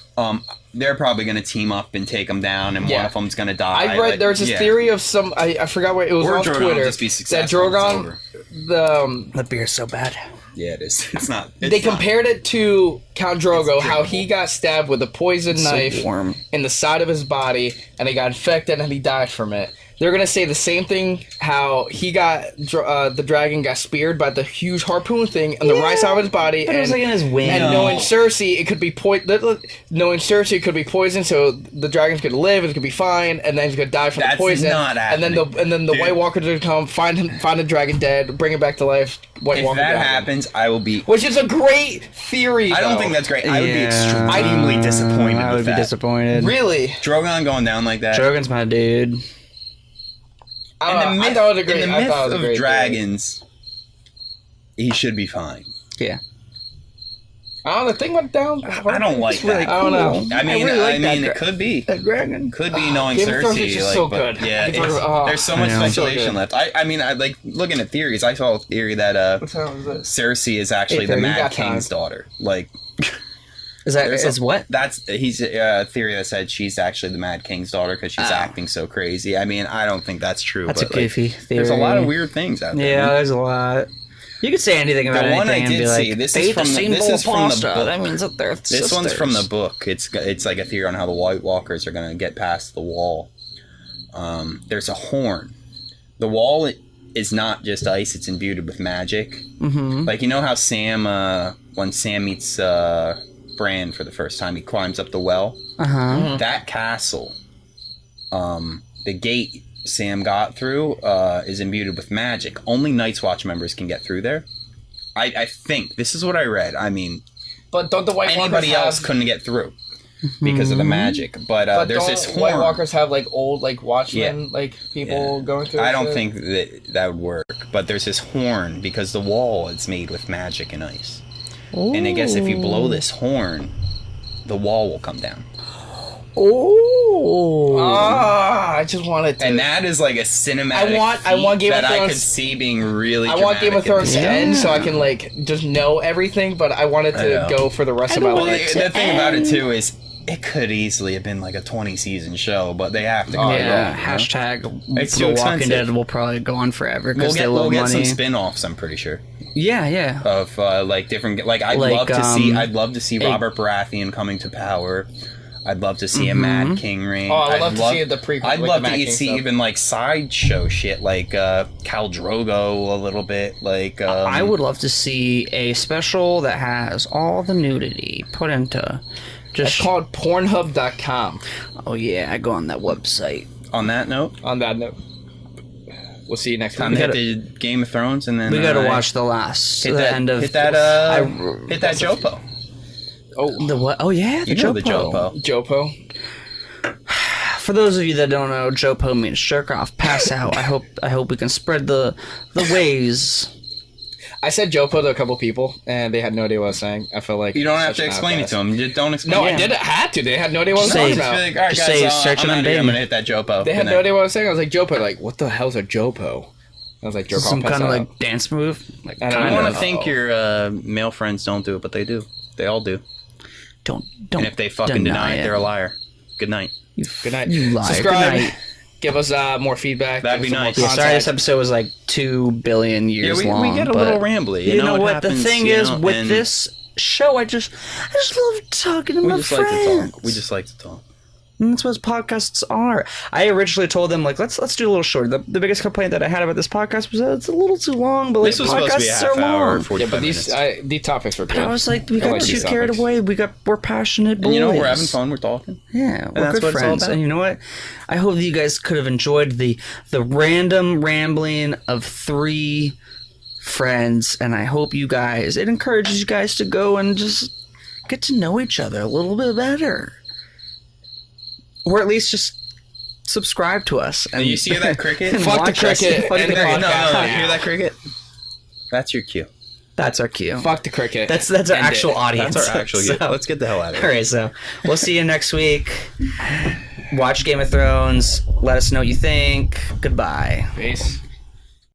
They're probably going to team up and take them down, and one Yeah. of them's going to die. I read there's this theory of some I forgot what it was Or on Drogon will Twitter just be that successful, it's Drogon over. the The beer's so bad. Yeah, it is. It's not. they compared it to Count Drogo, It's how he got stabbed with a poison So knife warm. in the side of his body, and he got infected and he died from it. They're gonna say the same thing. How he got the dragon got speared by the huge harpoon thing in the right side of his body, But it was like in his wing. and knowing Cersei, it could be knowing Cersei, it could be poison. So the dragon's gonna live, it could be fine, and then he's gonna die from That's the poison. not and then the happening. White Dude. Walkers are gonna come find the dragon dead, bring it back to life. White If Walker that dragon. happens, I will be. Which is a great theory. I don't though. think that's great. I would be Yeah. extremely disappointed I with would be that. disappointed. Really. Drogon going down like that. Drogon's my dude. I in the don't know. myth, I thought it was a great. in the I myth thought it was a of great dragons, he should be fine. Yeah. theory. I don't know. The thing went down. I don't like It's really that. I don't know. I mean, really like that it could be. That dragon. Could be knowing Game of Thrones Cersei. is just like, so but good. Yeah, Game of Thrones- there's so much I know. speculation So good. left. I mean, I like looking at theories. I saw a theory that What time was this? Cersei is actually the 8:30, Mad got time. King's daughter. Like Is that There's is what? that's he's a theory that said she's actually the Mad King's daughter because she's acting so crazy. I mean, I don't think that's true. That's a but, like, goofy theory. there's a lot of weird things out there. Yeah, man. there's a lot. You could say anything about The one I anything and did be like, see, this they is eat the from the- same this bowl is of from the pasta. book. That means that they're This one's from the sisters. book. It's like a theory on how the White Walkers are gonna get past the wall. There's a horn. The wall is not just ice; it's imbued with magic. Mm-hmm. Like, you know how Sam, when Sam meets Bran for the first time, he climbs up the well. Uh-huh. That castle, the gate Sam got through, is imbued with magic. Only Night's Watch members can get through there. I think this is what I read. I mean, But don't the White anybody Walkers else have, couldn't get through because of the magic. But, but there's don't this horn. White Walkers have like old like watchmen like people going through? I don't shit? think that would work. But there's this horn because the wall is made with magic and ice. And I guess if you blow this horn, the wall will come down. Oh. I just wanted to. And that is like a cinematic I want Game of that I could Thrones- see being really I want Game of dramatic Thrones in to this. end so I can like just know everything, but I wanted I to know. go for the rest of my Well, life. the thing about it too is it could easily have been like a 20-season show, but they have to go Yeah, wrong, you know? hashtag It's The too Walking expensive. Dead will probably go on forever because they We'll love get some money. spin-offs, I'm pretty sure, Yeah. of like different. Like I'd Like, love to see Robert Baratheon coming to power. I'd love to see a Mad King reign. Oh, I'd love to see the prequel. I'd like love the Mad to King see stuff. even like sideshow shit, like Khal Drogo a little bit. Like I would love to see a special that has all the nudity put into It's just. called Pornhub.com. Oh yeah, I go on that website. On that note, On that note, we'll see you next time week. to hit the Game of Thrones, and then We gotta watch the last, hit the that, end of hit that hit that Jopo. Oh, the what? Oh yeah, the You know the Jopo. Jopo. Jopo. For those of you that don't know, Jopo means jerk off, pass out. I hope we can spread the ways. I said Jopo to a couple people, and they had no idea what I was saying. I felt like You don't have such to an explain it outcast. to them. Just don't explain. No, it. I did. I had to. They had no idea what I was Just talking say- Just be about. like, all right, Just guys, say, I'm search outta on here. I'm Bing. gonna hit that Jopo. They had Good no night. idea what I was saying. I was like, Jopo. Like, what the hell's a Jopo? I was like, jerk Some off, pass kind of out. like dance move. Like I don't I know. want to think your male friends don't do it, but they do. They all do. Don't. And if they fucking deny it, they're a liar. Good night. Good night. You liar. Subscribe. Good night. Give us more feedback. That'd give be us some more nice. Yeah, sorry, this contact. episode was like 2 billion years we long. get a but little rambly. You know it what? happens, the thing you is, know, with and this show, I just love talking to we my just friends. like to talk. We just like to talk. And that's what podcasts are. I originally told them like let's do a little short. The biggest complaint that I had about this podcast was that it's a little too long. But like This was supposed to be a podcasts half are hour, long. 45 Yeah, but these minutes. these topics were good. I was like, we I got like too these carried topics. away. We're passionate boys. And you know, we're having fun. We're talking. Yeah, we're that's good what it's all friends. about. And you know what? I hope that you guys could have enjoyed the random rambling of 3 friends, and I hope it encourages you guys to go and just get to know each other a little bit better, or at least just subscribe to us. And You see that cricket? and Fuck the watch us. cricket Fuck the and the cricket. No, podcast. you hear that cricket? That's your cue. That's our cue. Fuck the cricket. That's our End it. actual audience. That's our actual cue. So- Let's get the hell out of All here. right, so we'll see you next week. Watch Game of Thrones. Let us know what you think. Goodbye. Peace.